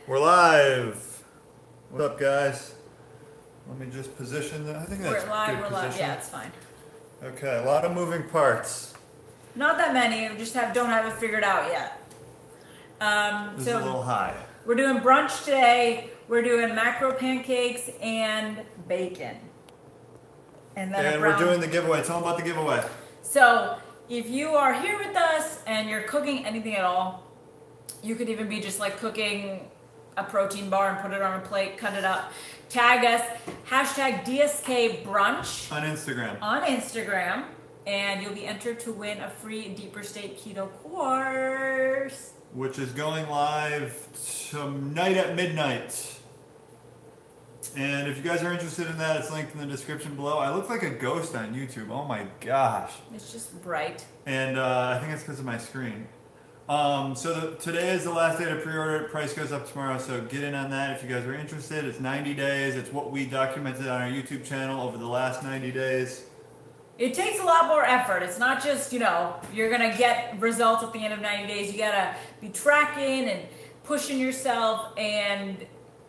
We're live. What up, guys? Let me just position that. I think that's We're live, good we're position. live. Yeah, it's fine. Okay, a lot of moving parts. Not that many, we just don't have it figured out yet. This is a little high. We're doing brunch today. We're doing macro pancakes and bacon. And then we're doing the giveaway. Tell them about the giveaway. So, if you are here with us and you're cooking anything at all, you could even be just like cooking a protein bar and put it on a plate, cut it up. Tag us, hashtag DSK Brunch On Instagram. And you'll be entered to win a free Deeper State Keto course. Which is going live tonight at midnight. And if you guys are interested in that, it's linked in the description below. I look like a ghost on YouTube. Oh my gosh. It's just bright. And I think it's because of my screen. Today is the last day to pre-order. Price goes up tomorrow, so get in on that if you guys are interested. It's 90 days. It's what we documented on our YouTube channel over the last 90 days. It takes a lot more effort. It's not just, you're going to get results at the end of 90 days. You got to be tracking and pushing yourself. And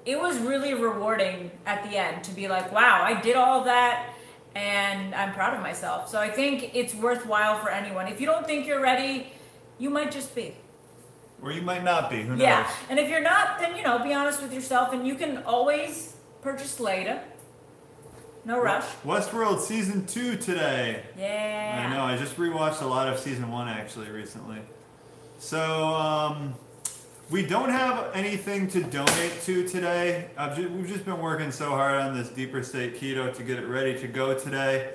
it was really rewarding at the end to be like, wow, I did all of that and I'm proud of myself. So I think it's worthwhile for anyone. If you don't think you're ready, you might just be. Or you might not be. Who knows? Yeah. And if you're not, then, be honest with yourself. And you can always purchase later. No rush. Westworld Season 2 today. Yeah. I know. I just rewatched a lot of Season 1 actually recently. So, we don't have anything to donate to today. We've just been working so hard on this Deeper State Keto to get it ready to go today.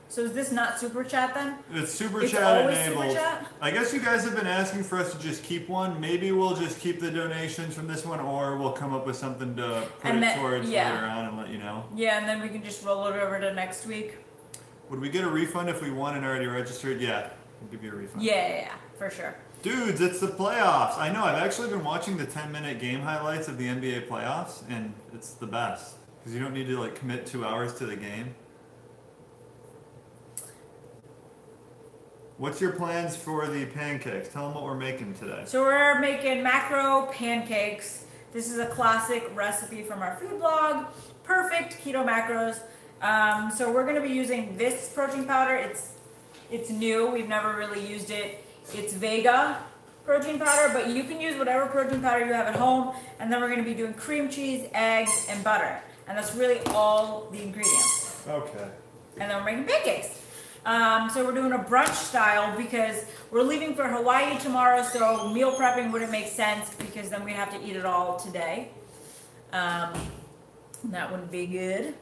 So is this not Super Chat then? It's Super It's Chat always enabled. Super Chat? I guess you guys have been asking for us to just keep one. Maybe we'll just keep the donations from this one, or we'll come up with something to put towards later on and let you know. Yeah, and then we can just roll it over to next week. Would we get a refund if we won and already registered? Yeah, we'll give you a refund. Yeah, for sure. Dudes, it's the playoffs. I know, I've actually been watching the 10-minute game highlights of the NBA playoffs, and it's the best. Because you don't need to commit 2 hours to the game. What's your plans for the pancakes? Tell them what we're making today. So we're making macro pancakes. This is a classic recipe from our food blog. Perfect keto macros. So we're going to be using this protein powder. It's new. We've never really used it. It's Vega protein powder, but you can use whatever protein powder you have at home. And then we're going to be doing cream cheese, eggs, and butter. And that's really all the ingredients. Okay. And then we're making pancakes. So we're doing a brunch style because we're leaving for Hawaii tomorrow, so meal prepping wouldn't make sense because then we'd have to eat it all today. That wouldn't be good.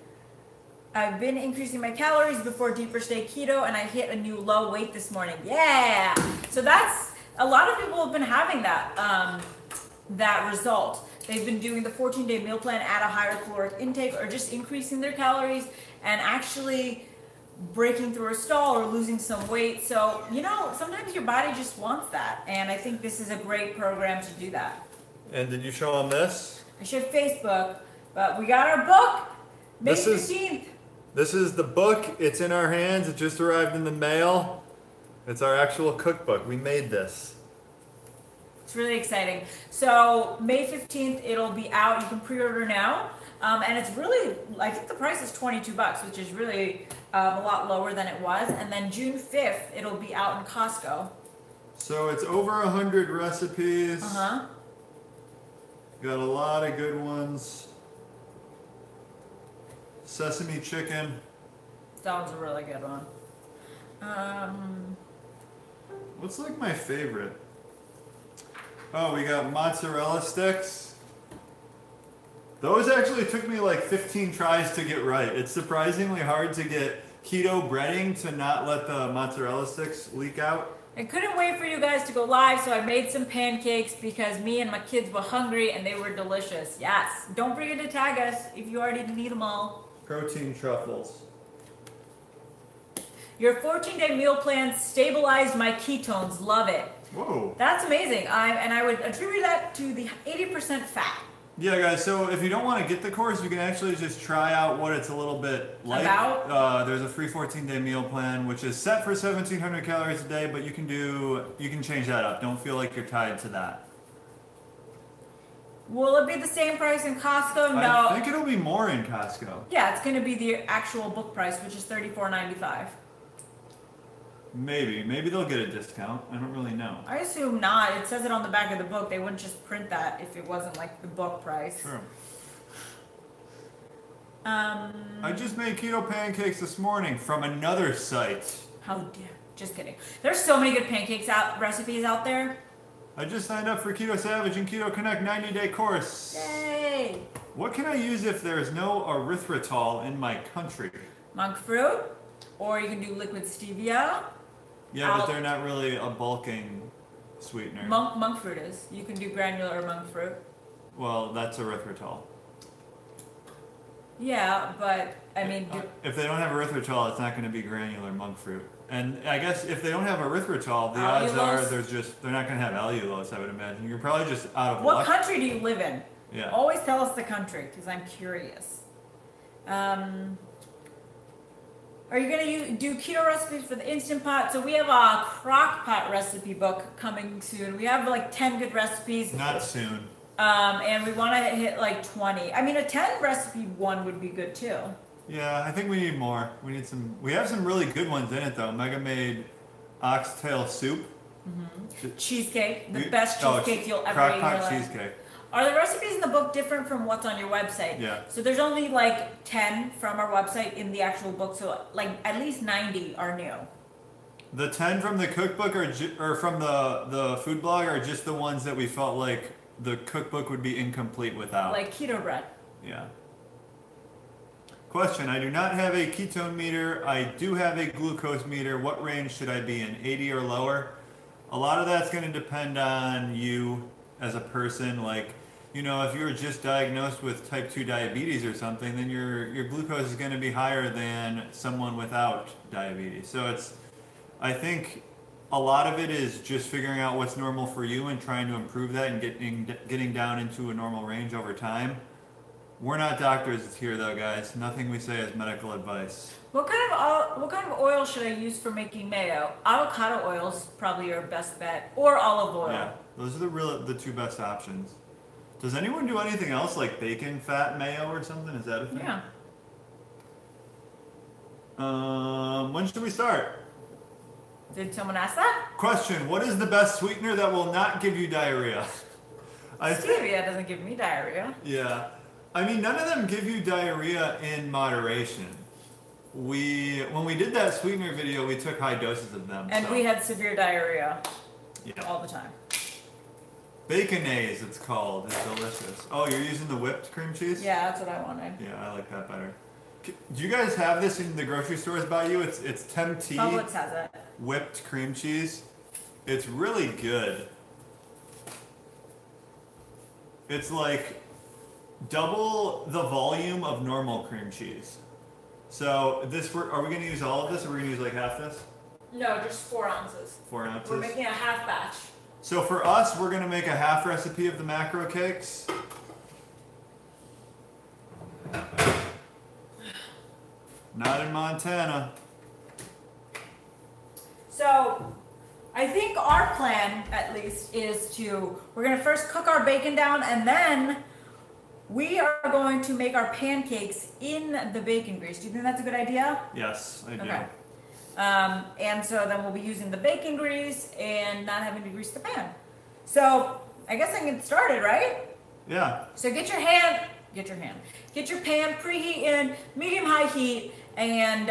I've been increasing my calories before Deeper State Keto, and I hit a new low weight this morning. Yeah! So that's, a lot of people have been having that result. They've been doing the 14-day meal plan at a higher caloric intake or just increasing their calories and actually breaking through a stall or losing some weight. So, sometimes your body just wants that. And I think this is a great program to do that. And did you show them this? I showed Facebook, but we got our book, May 15th. This is the book. It's in our hands. It just arrived in the mail. It's our actual cookbook. We made this. It's really exciting. So May 15th, it'll be out. You can pre-order now. And it's really, I think the price is $22, which is really a lot lower than it was. And then June 5th, it'll be out in Costco. So it's over 100 recipes. Uh-huh. Got a lot of good ones. Sesame chicken. That was a really good one. What's my favorite? Oh, we got mozzarella sticks. Those actually took me 15 tries to get right. It's surprisingly hard to get keto breading to not let the mozzarella sticks leak out. I couldn't wait for you guys to go live, so I made some pancakes because me and my kids were hungry and they were delicious. Yes. Don't forget to tag us if you already didn't eat them all. Protein truffles. Your 14-day meal plan stabilized my ketones. Love it. Whoa. That's amazing. I would attribute that to the 80% fat. Yeah, guys, so if you don't want to get the course, you can actually just try out what it's a little bit like. There's a free 14-day meal plan, which is set for 1,700 calories a day, but you can change that up. Don't feel like you're tied to that. Will it be the same price in Costco? No. I think it'll be more in Costco. Yeah, it's going to be the actual book price, which is $34.95. Maybe they'll get a discount. I don't really know. I assume not. It says it on the back of the book. They wouldn't just print that if it wasn't like the book price. True. I just made keto pancakes this morning from another site. How dare? Just kidding. There's so many good recipes out there. I just signed up for Keto Savage and ketoconnect 90-day course. Yay! What can I use if there's no erythritol in my country? Monk fruit, or you can do liquid stevia. Yeah, but they're not really a bulking sweetener. Monk fruit is. You can do granular monk fruit. Well, that's erythritol. Yeah, but I mean, if they don't have erythritol, it's not going to be granular monk fruit. And I guess if they don't have erythritol, the odds are they're not going to have allulose. I would imagine you're probably just out of luck. What country do you live in? Yeah. Always tell us the country because I'm curious. Are you going to do keto recipes for the Instant Pot? So we have a crock pot recipe book coming soon. We have like 10 good recipes. Not soon. And we want to hit like 20. I mean, a 10 recipe one would be good too. Yeah, I think we need more. We have some really good ones in it though. Mega made oxtail soup. Mm-hmm. Cheesecake, the best cheesecake you'll ever eat in your life. Crock pot cheesecake. Are the recipes in the book different from what's on your website? Yeah. So there's only like 10 from our website in the actual book, so like at least 90 are new. The 10 from the cookbook or from the food blog are just the ones that we felt like the cookbook would be incomplete without. Like keto bread. Yeah. Question, I do not have a ketone meter. I do have a glucose meter. What range should I be in, 80 or lower? A lot of that's going to depend on you as a person. Like, you know, if you were just diagnosed with type 2 diabetes or something, then your glucose is going to be higher than someone without diabetes. So I think a lot of it is just figuring out what's normal for you and trying to improve that and getting down into a normal range over time. We're not doctors here though, guys. Nothing we say is medical advice. What kind of oil should I use for making mayo? Avocado oil is probably your best bet, or olive oil. Yeah, those are the two best options. Does anyone do anything else like bacon fat mayo or something? Is that a thing? Yeah. When should we start? Did someone ask that? Question, what is the best sweetener that will not give you diarrhea? Stevia doesn't give me diarrhea. Yeah. I mean, none of them give you diarrhea in moderation. When we did that sweetener video, we took high doses of them. And we had severe diarrhea all the time. Baconaise, it's called. It's delicious. Oh, you're using the whipped cream cheese? Yeah, that's what I wanted. Yeah, I like that better. Do you guys have this in the grocery stores by you? It's Temp-T. Publix has it. Whipped cream cheese. It's really good. It's like double the volume of normal cream cheese. So are we going to use all of this, or are we going to use like half this? No, just 4 ounces. 4 ounces? We're making a half batch. So for us, we're going to make a half recipe of the macro cakes. Not in Montana. So I think our plan, at least, is we're going to first cook our bacon down, and then we are going to make our pancakes in the bacon grease. Do you think that's a good idea? Yes, I do. Okay. And so then we'll be using the bacon grease and not having to grease the pan. So I guess I can get started, right? Yeah. So get your pan preheat in medium-high heat, and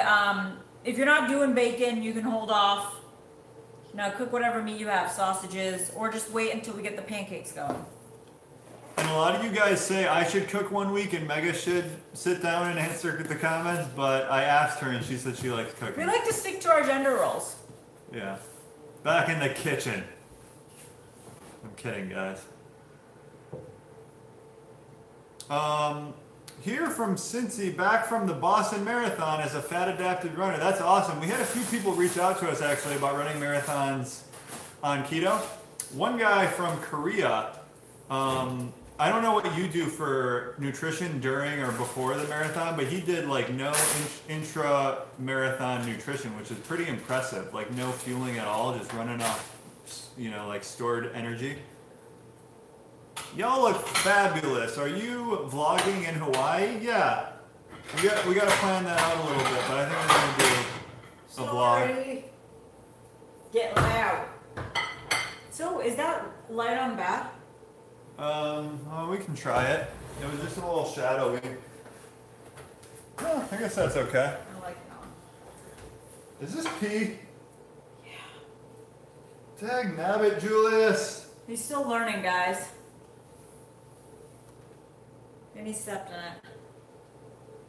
if you're not doing bacon, you can hold off. Now cook whatever meat you have, sausages, or just wait until we get the pancakes going. And a lot of you guys say I should cook one week and Mega should sit down and answer the comments, but I asked her and she said she likes cooking. We like to stick to our gender roles. Yeah. Back in the kitchen. I'm kidding, guys. Here from Cincy, back from the Boston Marathon as a fat-adapted runner. That's awesome. We had a few people reach out to us, actually, about running marathons on keto. One guy from Korea, I don't know what you do for nutrition during or before the marathon, but he did like no intra-marathon nutrition, which is pretty impressive. Like no fueling at all, just running off, like stored energy. Y'all look fabulous. Are you vlogging in Hawaii? Yeah. We got to plan that out a little bit, but I think we're going to do a vlog. Sorry. Get loud. So, is that light on bad? Well, we can try it. It was just a little shadowy. Oh, I guess that's okay. I like it on. Is this pee? Yeah. Dag nabbit, Julius. He's still learning, guys. And he stepped in it.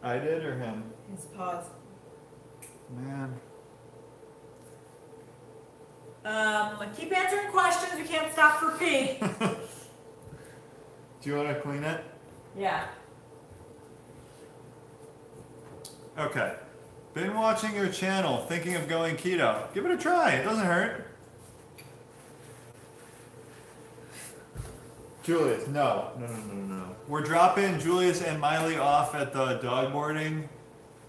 I did or him? His paws. Man. Keep answering questions. We can't stop for pee. Do you want to clean it? Yeah. Okay. Been watching your channel, thinking of going keto. Give it a try. It doesn't hurt. Julius, no. No. We're dropping Julius and Miley off at the dog boarding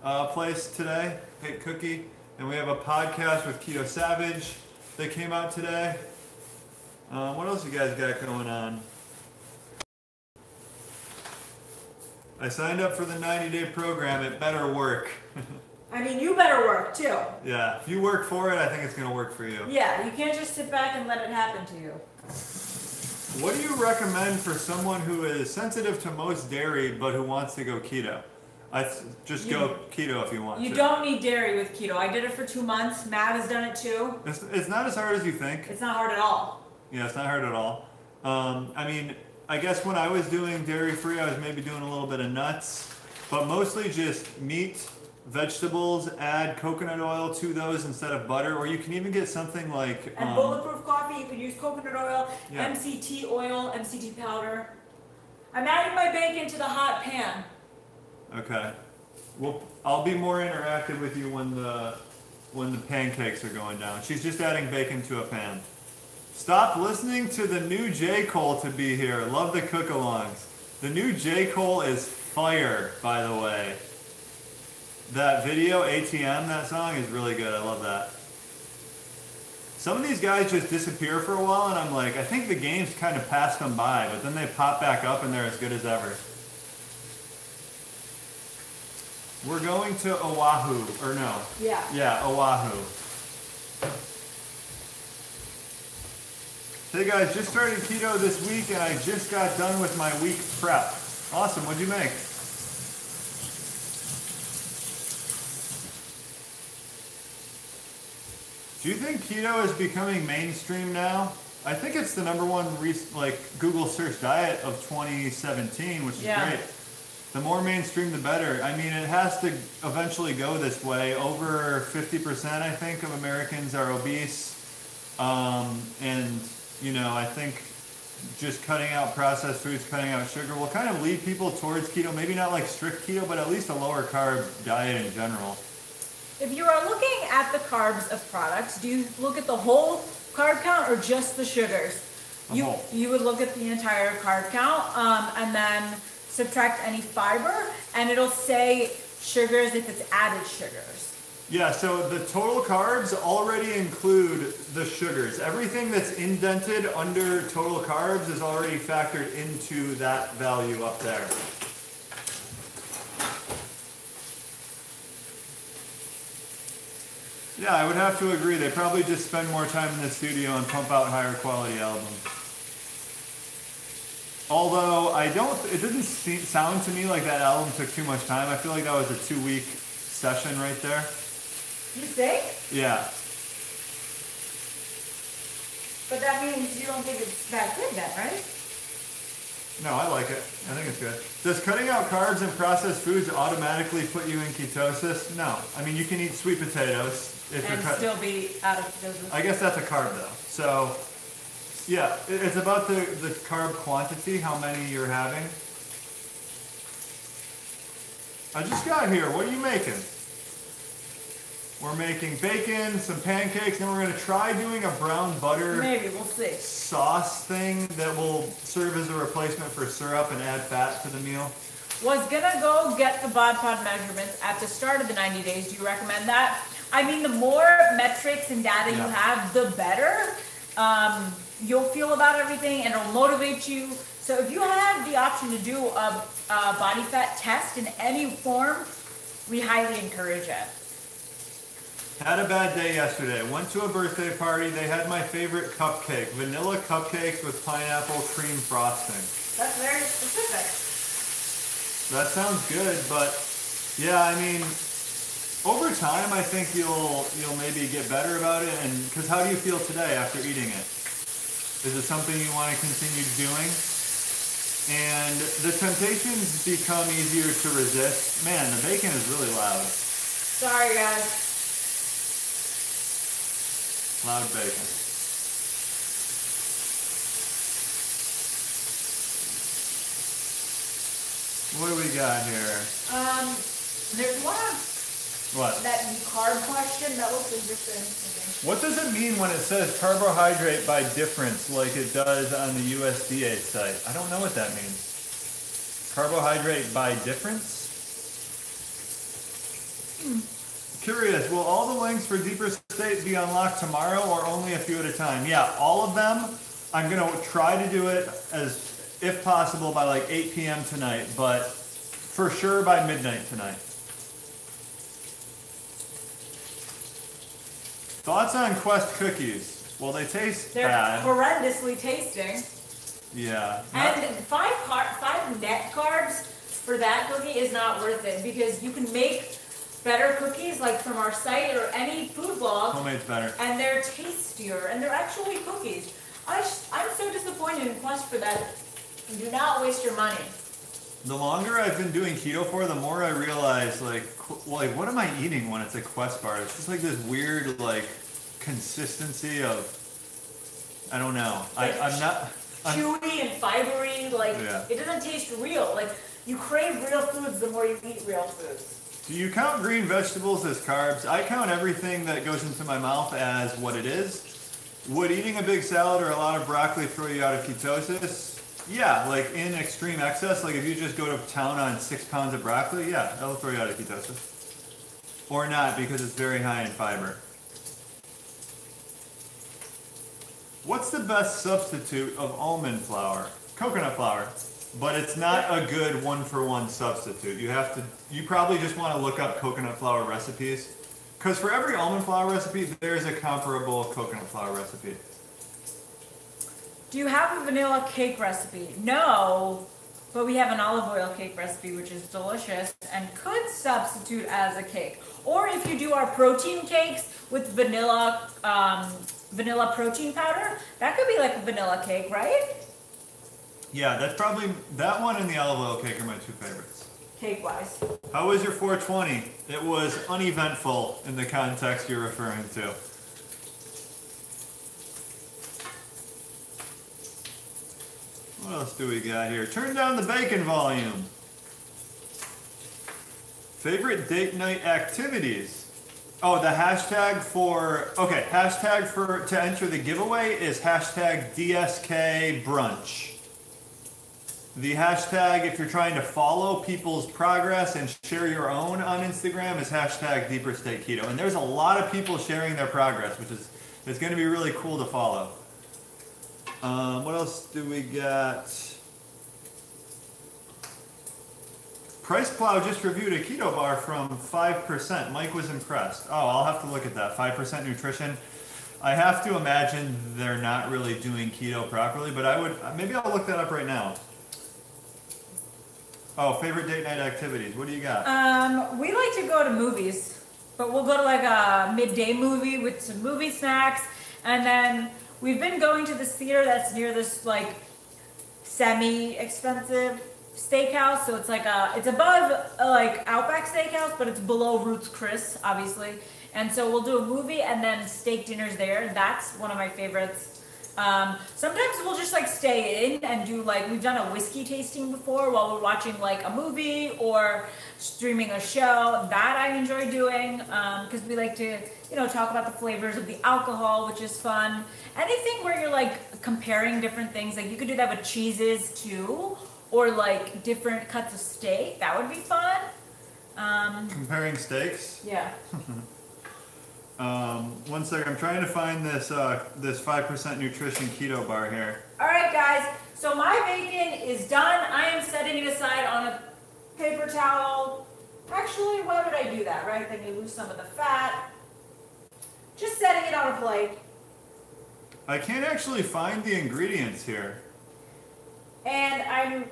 place today. Hey, Cookie. And we have a podcast with Keto Savage that came out today. What else you guys got going on? I signed up for the 90-day program. It better work. I mean, you better work too. Yeah, if you work for it, I think it's going to work for you. Yeah, you can't just sit back and let it happen to you. What do you recommend for someone who is sensitive to most dairy but who wants to go keto? Go keto if you want to. You don't need dairy with keto. I did it for 2 months. Matt has done it too. It's not as hard as you think. It's not hard at all. Yeah, it's not hard at all. I mean, I guess when I was doing dairy-free, I was maybe doing a little bit of nuts, but mostly just meat, vegetables, add coconut oil to those instead of butter, or you can even get something like... And bulletproof coffee, you could use coconut oil, yeah. MCT oil, MCT powder. I'm adding my bacon to the hot pan. Okay. Well, I'll be more interactive with you when the pancakes are going down. She's just adding bacon to a pan. Stop listening to the new J. Cole to be here. Love the Cookalongs. The new J. Cole is fire, by the way. That video, ATM, that song is really good. I love that. Some of these guys just disappear for a while, and I'm like, I think the game's kind of passed them by, but then they pop back up and they're as good as ever. We're going to Oahu, or no? Yeah. Yeah, Oahu. Hey guys, just started keto this week and I just got done with my week prep. Awesome, what'd you make? Do you think keto is becoming mainstream now? I think it's the #1 Google search diet of 2017, which is great. The more mainstream, the better. I mean, it has to eventually go this way. Over 50%, I think, of Americans are obese. And, you know, I think just cutting out processed foods, cutting out sugar will kind of lead people towards keto. Maybe not like strict keto, but at least a lower carb diet in general. If you are looking at the carbs of products, do you look at the whole carb count or just the sugars? You would look at the entire carb count and then subtract any fiber, and it'll say sugars if it's added sugars. Yeah, so the total carbs already include the sugars. Everything that's indented under total carbs is already factored into that value up there. Yeah, I would have to agree. They probably just spend more time in the studio and pump out higher quality albums. Although it didn't sound to me like that album took too much time. I feel like that was a 2-week session right there. You think? Yeah. But that means you don't think it's that good then, right? No, I like it. I think it's good. Does cutting out carbs and processed foods automatically put you in ketosis? No. I mean, you can eat sweet potatoes if and you're still be out of ketosis. I guess that's a carb though. So, yeah, it's about the carb quantity, how many you're having. I just got here. What are you making? We're making bacon, some pancakes, and we're going to try doing a brown butter we'll see. sauce thing that will serve as a replacement for syrup and add fat to the meal. Was gonna go get the bod pod measurements at the start of the 90 days. Do you recommend that? I mean, the more metrics and data you have, the better you'll feel about everything, and it'll motivate you. So if you have the option to do a body fat test in any form, we highly encourage it. Had a bad day yesterday. Went to a birthday party. They had my favorite cupcake. Vanilla cupcakes with pineapple cream frosting. That's very specific. That sounds good, but yeah, I mean, over time I think you'll maybe get better about it. And because how do you feel today after eating it? Is it something you want to continue doing? And the temptations become easier to resist. Man, the bacon is really loud. Sorry, guys. Loud bacon. What do we got here? There's one. What? That carb question, that looks interesting. What does it mean when it says carbohydrate by difference like it does on the USDA site? I don't know what that means. Carbohydrate by difference? Curious, will all the links for Deeper State be unlocked tomorrow or only a few at a time? Yeah, all of them. I'm going to try to do it as, if possible, by like 8 p.m. tonight, but for sure by midnight tonight. Thoughts on Quest cookies? Well, they taste bad. They're horrendously tasting. Yeah. And five net carbs for that cookie is not worth it because you can make better cookies like from our site or any food blog. Homemade's better. And they're tastier and they're actually cookies. I'm so disappointed in Quest for that. Do not waste your money. The longer I've been doing keto for, the more I realize like what am I eating when it's a Quest bar? It's just like this weird like consistency of, I don't know. Like I'm chewy and fibery. Like yeah. It doesn't taste real. Like you crave real foods the more you eat real foods. Do you count green vegetables as carbs? I count everything that goes into my mouth as what it is. Would eating a big salad or a lot of broccoli throw you out of ketosis? Yeah, like in extreme excess, like if you just go to town on 6 pounds of broccoli, yeah, that'll throw you out of ketosis. Or not, because it's very high in fiber. What's the best substitute of almond flour? Coconut flour. But it's not a good one-for-one substitute. You probably just want to look up coconut flour recipes. Because for every almond flour recipe, there's a comparable coconut flour recipe. Do you have a vanilla cake recipe? No, but we have an olive oil cake recipe, which is delicious and could substitute as a cake. Or if you do our protein cakes with vanilla protein powder, that could be like a vanilla cake, right? Yeah, that's probably, that one and the olive oil cake are my two favorites. Cake-wise. How was your 420? It was uneventful in the context you're referring to. What else do we got here? Turn down the bacon volume. Favorite date night activities? Oh, the hashtag to enter the giveaway is hashtag DSK Brunch. The hashtag, if you're trying to follow people's progress and share your own on Instagram, is hashtag Deeper State Keto. And there's a lot of people sharing their progress, which is it's going to be really cool to follow. What else do we got? Price Plow just reviewed a keto bar from 5%. Mike was impressed. Oh, I'll have to look at that. 5% nutrition. I have to imagine they're not really doing keto properly, but maybe I'll look that up right now. Oh, favorite date night activities. What do you got? We like to go to movies, but we'll go to like a midday movie with some movie snacks, and then we've been going to this theater that's near this like semi-expensive steakhouse. So it's like it's above like Outback Steakhouse, but it's below Ruth's Chris, obviously. And so we'll do a movie and then steak dinners there. That's one of my favorites. Sometimes we'll just like stay in and do like, we've done a whiskey tasting before while we're watching like a movie or streaming a show. That I enjoy doing because we like to, talk about the flavors of the alcohol, which is fun. Anything where you're like comparing different things, like you could do that with cheeses too, or like different cuts of steak. That would be fun. Comparing steaks? Yeah. 1 second, I'm trying to find this 5% nutrition keto bar here. All right, guys. So my bacon is done. I am setting it aside on a paper towel. Actually, why would I do that, right? Then you lose some of the fat. Just setting it on a plate. I can't actually find the ingredients here. And I'm...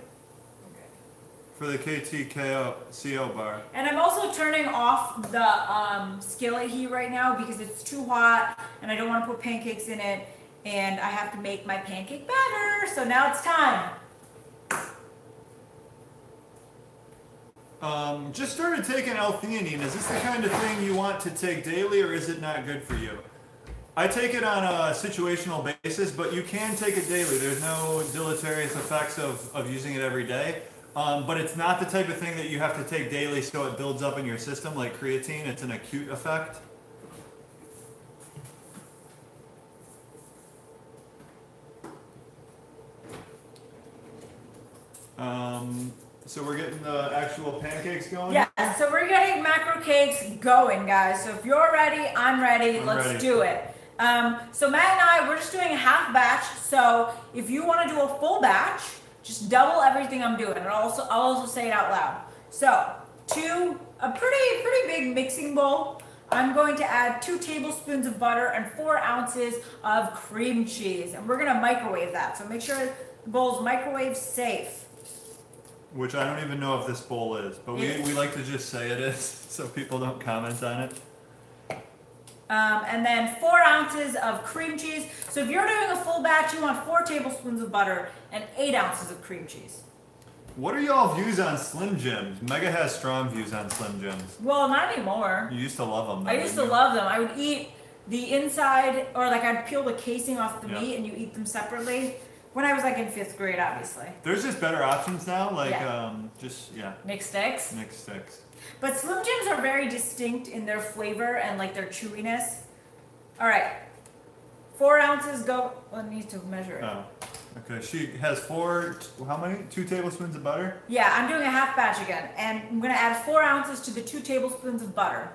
For the KTKO bar. And I'm also turning off the skillet heat right now because it's too hot and I don't want to put pancakes in it and I have to make my pancake batter. So now it's time. Just started taking L-theanine. Is this the kind of thing you want to take daily or is it not good for you? I take it on a situational basis, but you can take it daily. There's no deleterious effects of using it every day. But it's not the type of thing that you have to take daily so it builds up in your system like creatine. It's an acute effect. So we're getting the actual pancakes going? Yeah, so we're getting macro cakes going, guys. So if you're ready, I'm ready. Let's do it. So Matt and I, we're just doing a half batch. So if you want to do a full batch, just double everything I'm doing. And I'll also say it out loud. So a pretty big mixing bowl. I'm going to add 2 tablespoons of butter and 4 ounces of cream cheese. And we're going to microwave that. So make sure the bowl's microwave safe. Which I don't even know if this bowl is, but we like to just say it is so people don't comment on it. And then 4 ounces of cream cheese. So if you're doing a full batch, you want 4 tablespoons of butter and 8 ounces of cream cheese. What are y'all views on Slim Jims? Mega has strong views on Slim Jims. Well, not anymore. You used to love them. Though, I used to love them. I would eat the inside, or like I'd peel the casing off the meat and you eat them separately. When I was like in 5th grade, obviously. There's just better options now, like mixed sticks. Mixed sticks. But Slim Jims are very distinct in their flavor and like their chewiness. All right, 4 ounces go. Well, it needs to measure it. Oh, okay. She has 4. How many? 2 tablespoons of butter. Yeah, I'm doing a half batch again, and I'm gonna add 4 ounces to the 2 tablespoons of butter.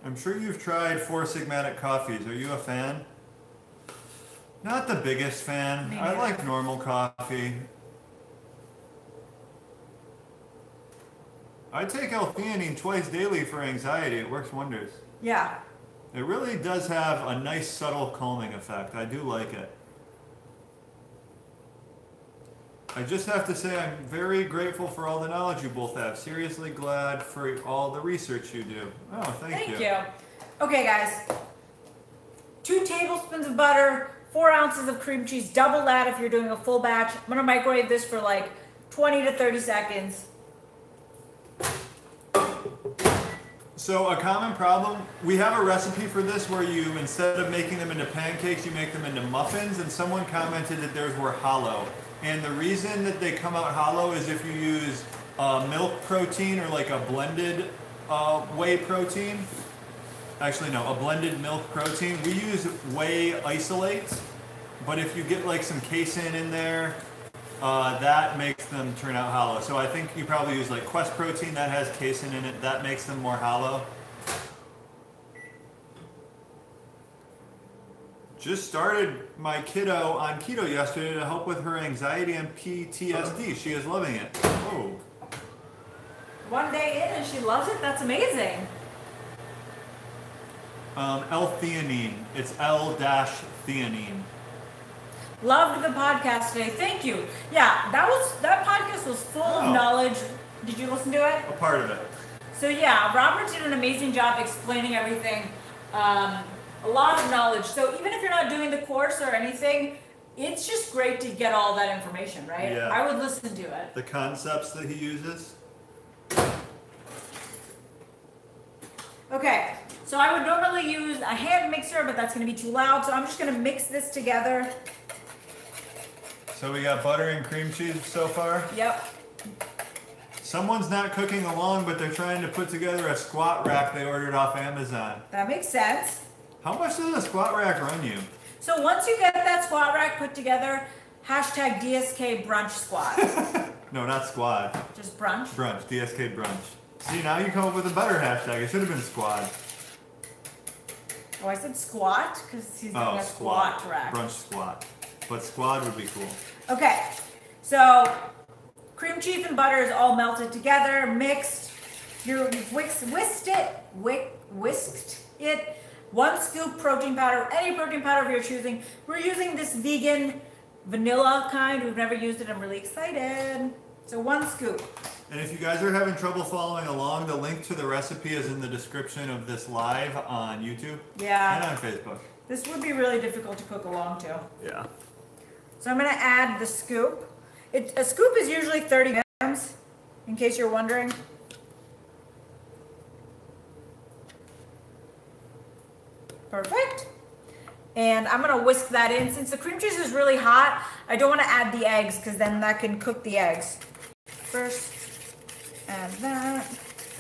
I'm sure you've tried 4 Sigmatic coffees. Are you a fan? Not the biggest fan. I like normal coffee. I take L-theanine twice daily for anxiety. It works wonders. Yeah. It really does have a nice subtle calming effect. I do like it. I just have to say I'm very grateful for all the knowledge you both have. Seriously glad for all the research you do. Oh, thank you. Thank you. Okay, guys. 2 tablespoons of butter, 4 ounces of cream cheese. Double that if you're doing a full batch. I'm gonna microwave this for like 20 to 30 seconds. So a common problem, we have a recipe for this where you, instead of making them into pancakes, you make them into muffins, and someone commented that theirs were hollow. And the reason that they come out hollow is if you use milk protein or like a blended whey protein. Actually, no, a blended milk protein. We use whey isolate, but if you get like some casein in there, that makes them turn out hollow. So I think you probably use like Quest protein that has casein in it. That makes them more hollow. Just started my kiddo on keto yesterday to help with her anxiety and PTSD. She is loving it. Oh. One day in and she loves it? That's amazing. L-theanine. It's L-theanine. Loved the podcast today. Thank you. Yeah, that podcast was full of knowledge. Did you listen to it? A part of it. So yeah, Robert did an amazing job explaining everything. A lot of knowledge. So even if you're not doing the course or anything, it's just great to get all that information, right? Yeah. I would listen to it. The concepts that he uses. Okay, so I would normally use a hand mixer, but that's going to be too loud. So I'm just going to mix this together. So we got butter and cream cheese so far? Yep. Someone's not cooking along, but they're trying to put together a squat rack they ordered off Amazon. That makes sense. How much does a squat rack run you? So once you get that squat rack put together, hashtag DSK brunch squat. No, not squad. Just brunch? Brunch, DSK brunch. See, now you come up with a better hashtag. It should have been squad. Oh, I said squat because he's doing a squat rack. Brunch squat. But squad would be cool. Okay, so cream cheese and butter is all melted together, mixed. You've whisked it. 1 scoop protein powder, any protein powder of your choosing. We're using this vegan vanilla kind. We've never used it. I'm really excited. So 1 scoop. And if you guys are having trouble following along, the link to the recipe is in the description of this live on YouTube. Yeah. And on Facebook. This would be really difficult to cook along to. Yeah. So I'm going to add the scoop. A scoop is usually 30 grams, in case you're wondering. Perfect. And I'm going to whisk that in. Since the cream cheese is really hot, I don't want to add the eggs because then that can cook the eggs. First, add that.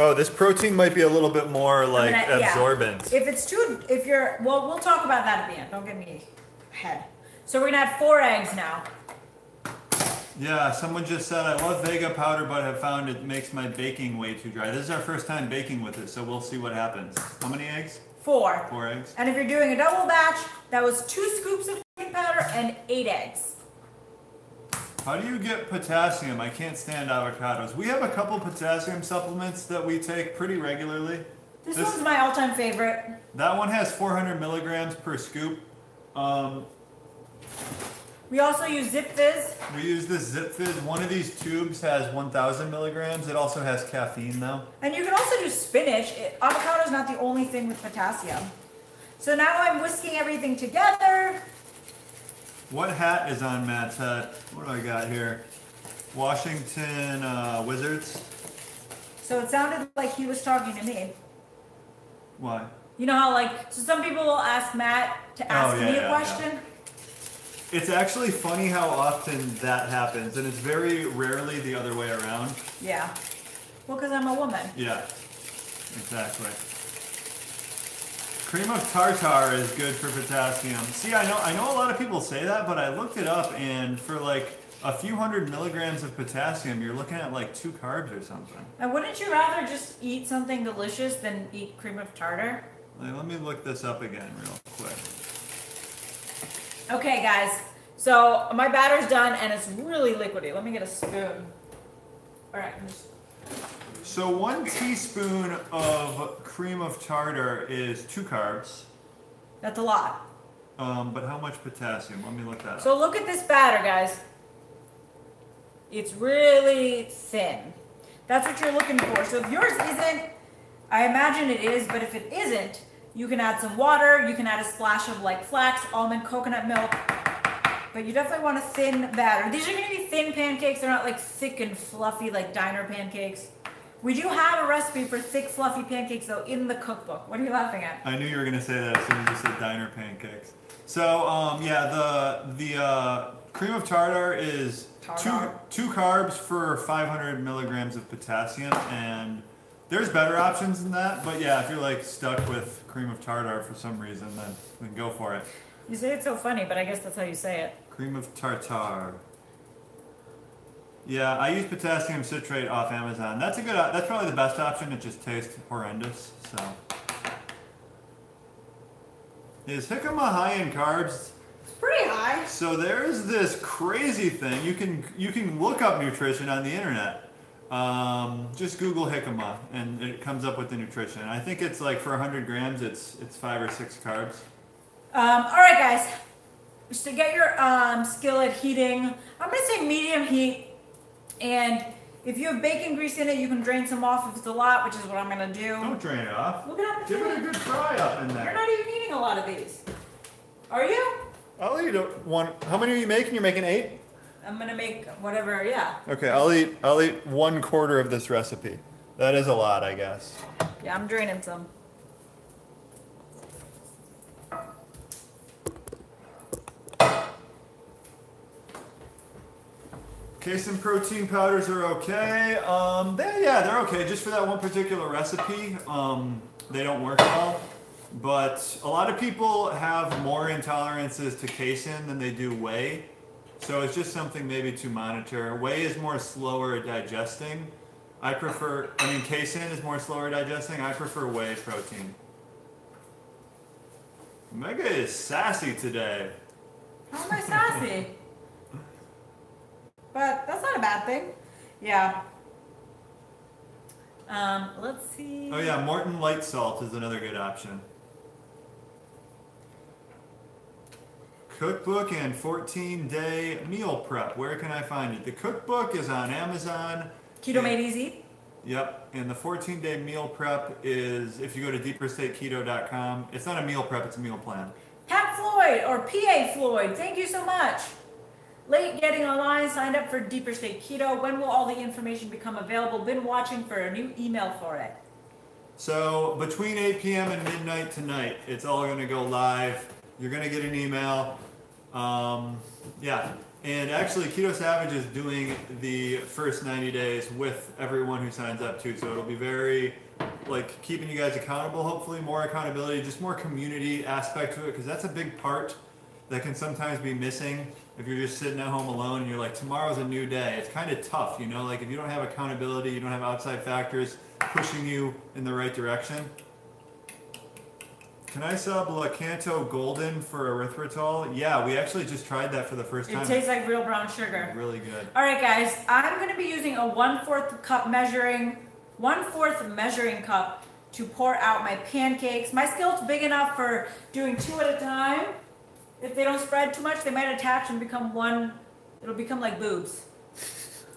Oh, this protein might be a little bit more like absorbent. Yeah. Well, we'll talk about that at the end. Don't get me ahead. So we're going to add 4 eggs now. Yeah, someone just said, I love Vega powder, but have found it makes my baking way too dry. This is our first time baking with it, so we'll see what happens. How many eggs? 4. 4 eggs. And if you're doing a double batch, that was 2 scoops of baking powder and 8 eggs. How do you get potassium? I can't stand avocados. We have a couple potassium supplements that we take pretty regularly. This one's my all-time favorite. That one has 400 milligrams per scoop. We also use Zip Fizz. We use this Zip Fizz. One of these tubes has 1,000 milligrams. It also has caffeine though. And you can also do spinach. Avocado is not the only thing with potassium. So now I'm whisking everything together. What hat is on Matt's head? What do I got here? Washington Wizards. So it sounded like he was talking to me. Why? You know how so some people will ask Matt to ask me a question? Yeah. It's actually funny how often that happens, and it's very rarely the other way around. Yeah. Well, because I'm a woman. Yeah, exactly. Cream of tartar is good for potassium. See, I know a lot of people say that, but I looked it up, and for a few hundred milligrams of potassium, you're looking at 2 carbs or something. And wouldn't you rather just eat something delicious than eat cream of tartar? Let me look this up again real quick. Okay, guys. So my batter's done, and it's really liquidy. Let me get a spoon. All right. So 1 teaspoon of cream of tartar is 2 carbs. That's a lot. But how much potassium? Let me look that up. So look at this batter, guys. It's really thin. That's what you're looking for. So if yours isn't, I imagine it is, but if it isn't, you can add some water. You can add a splash of flax, almond, coconut milk. But you definitely want a thin batter. These are going to be thin pancakes. They're not thick and fluffy like diner pancakes. We do have a recipe for thick, fluffy pancakes, though, in the cookbook. What are you laughing at? I knew you were going to say that as soon as you said diner pancakes. So, the cream of tartar is two carbs for 500 milligrams of potassium, and there's better options than that. But yeah, if you're stuck with cream of tartar for some reason, then go for it. You say it so funny, but I guess that's how you say it. Cream of tartar. Yeah, I use potassium citrate off Amazon. That's probably the best option. It just tastes horrendous. So, is jicama high in carbs? It's pretty high. So there's this crazy thing. You can look up nutrition on the internet. Just Google jicama, and it comes up with the nutrition. I think it's for 100 grams, it's 5 or 6 carbs. All right, guys. Just to get your skillet heating, I'm gonna say medium heat. And if you have bacon grease in it, you can drain some off if it's a lot, which is what I'm going to do. Don't drain it off. Look at Give it a good fry up in there. You're not even eating a lot of these. Are you? I'll eat one. How many are you making? You're making 8? I'm going to make whatever, yeah. Okay, I'll eat 1/4 of this recipe. That is a lot, I guess. Yeah, I'm draining some. Casein protein powders are okay. They're okay. Just for that one particular recipe, they don't work well. But a lot of people have more intolerances to casein than they do whey. So it's just something maybe to monitor. Whey is more slower digesting. Casein is more slower digesting. I prefer whey protein. Omega is sassy today. How am I sassy? But that's not a bad thing. Yeah. Let's see. Oh yeah, Morton light salt is another good option. Cookbook and 14-day meal prep. Where can I find it? The cookbook is on Amazon. Keto Made Easy. Yep, and the 14-day meal prep is, if you go to deeperstateketo.com, it's not a meal prep, it's a meal plan. Pat Floyd or PA Floyd, thank you so much. Late getting online, signed up for Deeper State Keto. When will all the information become available? Been watching for a new email for it. So between 8 p.m. and midnight tonight, it's all going to go live. You're going to get an email. Yeah. And actually, Keto Savage is doing the first 90 days with everyone who signs up too. So it'll be very, like, keeping you guys accountable, hopefully, more accountability, just more community aspect to it, because that's a big part that can sometimes be missing if you're just sitting at home alone and you're like, tomorrow's a new day. It's kind of tough, you know, like if you don't have accountability, you don't have outside factors pushing you in the right direction. Can I sub Lakanto Golden for erythritol? Yeah, we actually just tried that for the first time. It tastes like real brown sugar. Really good. All right, guys, I'm going to be using a 1/4 measuring cup to pour out my pancakes. My skillet's big enough for doing 2 at a time. If they don't spread too much, they might attach and become one. It'll become like boobs.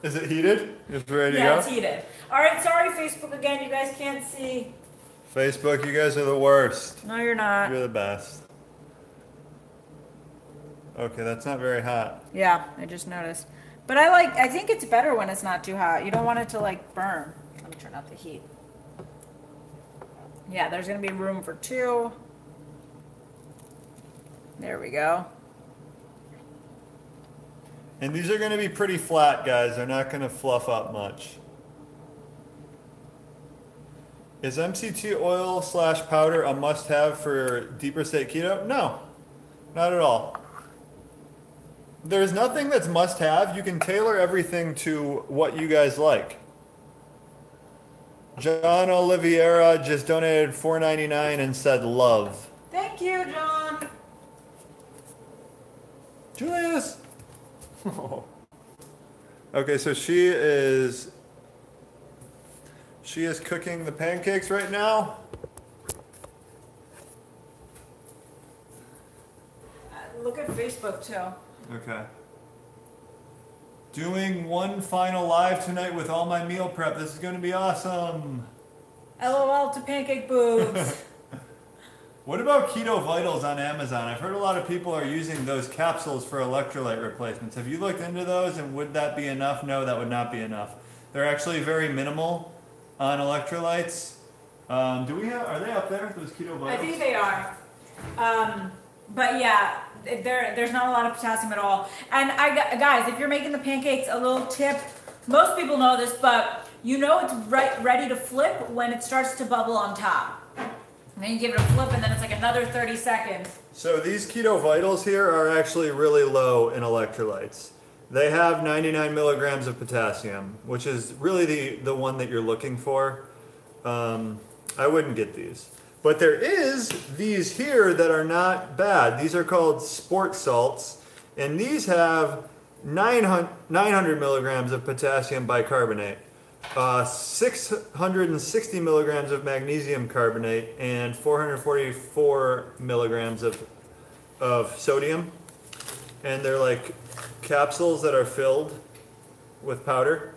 Is it heated? It's ready to go? Yeah, it's heated. All right, sorry, Facebook again. You guys can't see. Facebook, you guys are the worst. No, you're not. You're the best. Okay, that's not very hot. Yeah, I just noticed. But I think it's better when it's not too hot. You don't want it to like burn. Let me turn up the heat. Yeah, there's gonna be room for 2. There we go. And these are going to be pretty flat, guys. They're not going to fluff up much. Is MCT oil / powder a must-have for Deeper State Keto? No, not at all. There's nothing that's must-have. You can tailor everything to what you guys like. John Oliveira just donated $4.99 and said love. Thank you, John. Julius! Okay, so she is cooking the pancakes right now. Look at Facebook too. Okay. Doing one final live tonight with all my meal prep. This is going to be awesome. LOL to pancake boobs. What about Keto Vitals on Amazon? I've heard a lot of people are using those capsules for electrolyte replacements. Have you looked into those, and would that be enough? No, that would not be enough. They're actually very minimal on electrolytes. Are they up there, those Keto Vitals? I think they are. But yeah, there's not a lot of potassium at all. And guys, if you're making the pancakes, a little tip. Most people know this, but you know it's ready to flip when it starts to bubble on top. And then you give it a flip, and then it's like another 30 seconds. So these Keto Vitals here are actually really low in electrolytes. They have 99 milligrams of potassium, which is really the one that you're looking for. I wouldn't get these. But there is these here that are not bad. These are called sport salts, and these have 900 milligrams of potassium bicarbonate. 660 milligrams of magnesium carbonate and 444 milligrams of sodium. And they're like capsules that are filled with powder.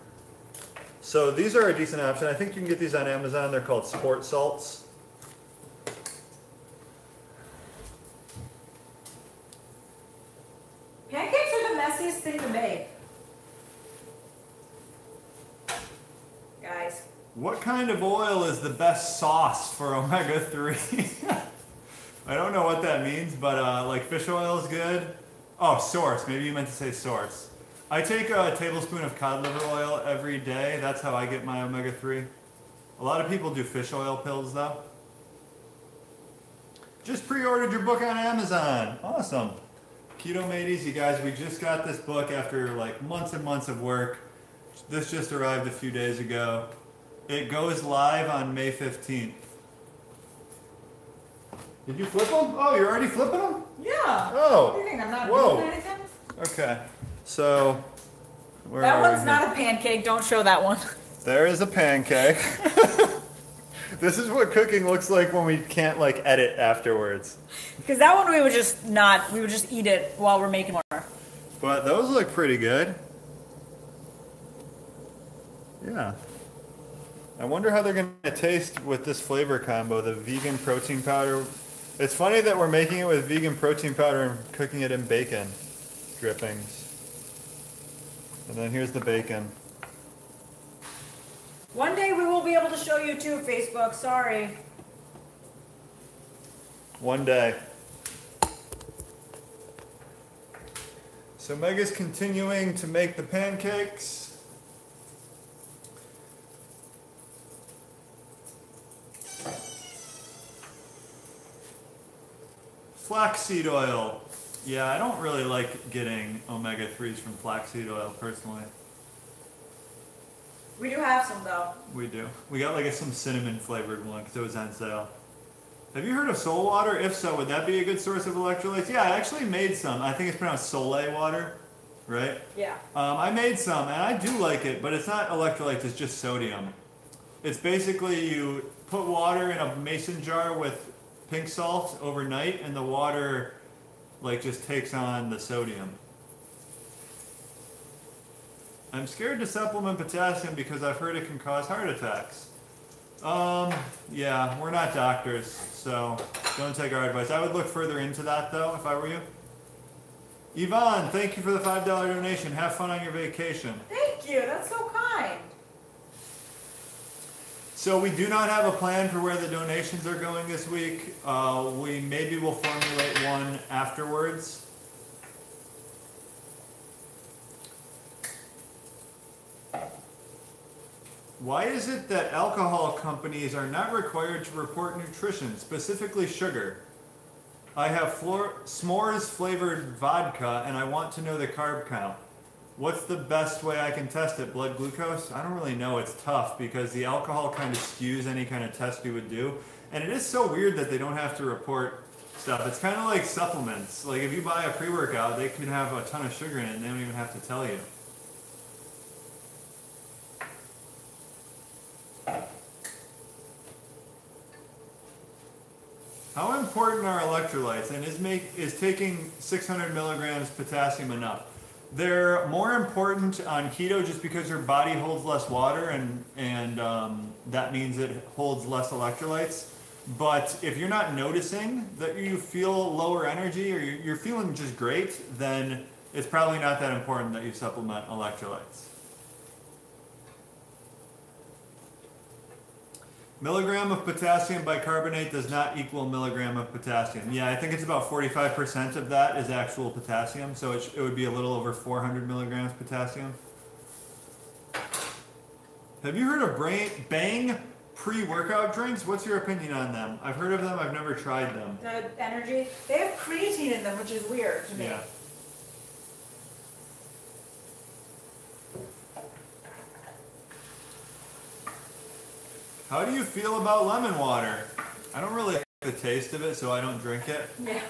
So these are a decent option. I think you can get these on Amazon. They're called sport salts. Pancakes are the messiest thing to make. Guys. What kind of oil is the best sauce for omega-3? I don't know what that means, but like fish oil is good. Oh, source. Maybe you meant to say source. I take a tablespoon of cod liver oil every day. That's how I get my omega-3. A lot of people do fish oil pills, though. Just pre-ordered your book on Amazon. Awesome. Keto Made Easy, guys. We just got this book after like months and months of work. This just arrived a few days ago. It goes live on May 15th. Did you flip them? Oh, you're already flipping them? Yeah. Oh. What do you think? I'm not Whoa. doing anything? Okay. So, where That are we one's here? not a pancake. Don't show that one. There is a pancake. This is what cooking looks like when we can't like edit afterwards. Because that one we would just eat it while we're making more. But those look pretty good. Yeah. I wonder how they're going to taste with this flavor combo, the vegan protein powder. It's funny that we're making it with vegan protein powder and cooking it in bacon drippings. And then here's the bacon. One day we will be able to show you too, Facebook. Sorry. One day. So Mega's continuing to make the pancakes. Flaxseed oil. Yeah, I don't really like getting omega-3s from flaxseed oil personally. We do have some though. We do. We got like some cinnamon flavored one because it was on sale. Have you heard of Soul Water? If so, would that be a good source of electrolytes? Yeah, I actually made some. I think it's pronounced Soleil water, right? Yeah. I made some, and I do like it, but it's not electrolytes, it's just sodium. It's basically you put water in a mason jar with pink salt overnight, and the water like just takes on the sodium. I'm scared to supplement potassium because I've heard it can cause heart attacks. Yeah, we're not doctors, so don't take our advice. I would look further into that though, if I were you. Yvonne, thank you for the $5 donation. Have fun on your vacation. Thank you. That's so kind. So we do not have a plan for where the donations are going this week. We maybe will formulate one afterwards. Why is it that alcohol companies are not required to report nutrition, specifically sugar? I have s'mores flavored vodka and I want to know the carb count. What's the best way I can test it? Blood glucose? I don't really know. It's tough because the alcohol kind of skews any kind of test you would do. And it is so weird that they don't have to report stuff. It's kind of like supplements. Like if you buy a pre-workout, they could have a ton of sugar in it and they don't even have to tell you. How important are electrolytes, and is taking 600 milligrams potassium enough? They're more important on keto just because your body holds less water, and that means it holds less electrolytes. But if you're not noticing that you feel lower energy or you're feeling just great, then it's probably not that important that you supplement electrolytes. Milligram of potassium bicarbonate does not equal milligram of potassium. Yeah, I think it's about 45% of that is actual potassium, so it would be a little over 400 milligrams potassium. Have you heard of Bang pre-workout drinks? What's your opinion on them? I've heard of them, I've never tried them. The energy, they have creatine in them, which is weird to me. Yeah. How do you feel about lemon water? I don't really like the taste of it, so I don't drink it. Yeah.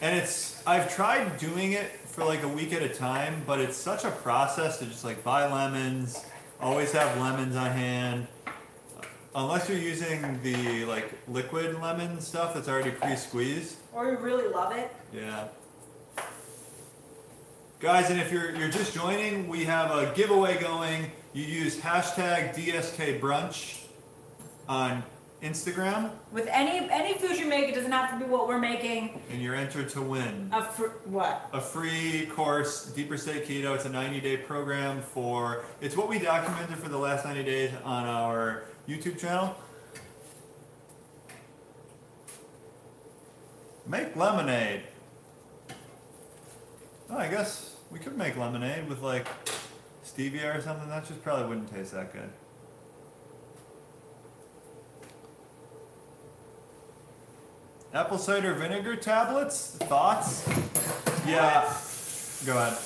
And I've tried doing it for like a week at a time, but it's such a process to just like buy lemons, always have lemons on hand. Unless you're using the like liquid lemon stuff that's already pre-squeezed. Or you really love it. Yeah. Guys, and if you're just joining, we have a giveaway going. You use hashtag DSK Brunch on Instagram. With any food you make, it doesn't have to be what we're making. And you're entered to win. What? A free course, Deeper State Keto. It's a 90-day program it's what we documented for the last 90 days on our YouTube channel. Make lemonade. Oh, I guess we could make lemonade with like stevia or something. That just probably wouldn't taste that good. Apple cider vinegar tablets? Thoughts? Yeah. Go ahead.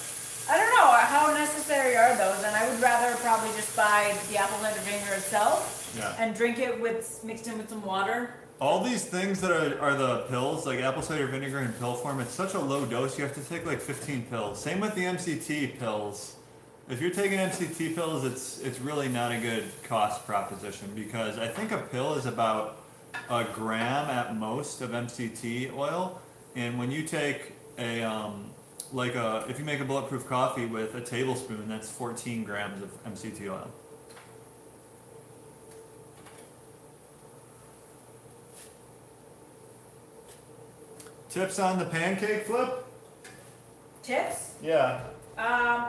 I don't know. How necessary are those? And I would rather probably just buy the apple cider vinegar itself Yeah. and drink it mixed in with some water. All these things that are the pills, like apple cider vinegar in pill form, it's such a low dose. You have to take like 15 pills. Same with the MCT pills. If you're taking MCT pills, it's really not a good cost proposition because I think a pill is about a gram at most of MCT oil, and when you take if you make a bulletproof coffee with a tablespoon, that's 14 grams of MCT oil. Tips on the pancake flip? Tips? Yeah.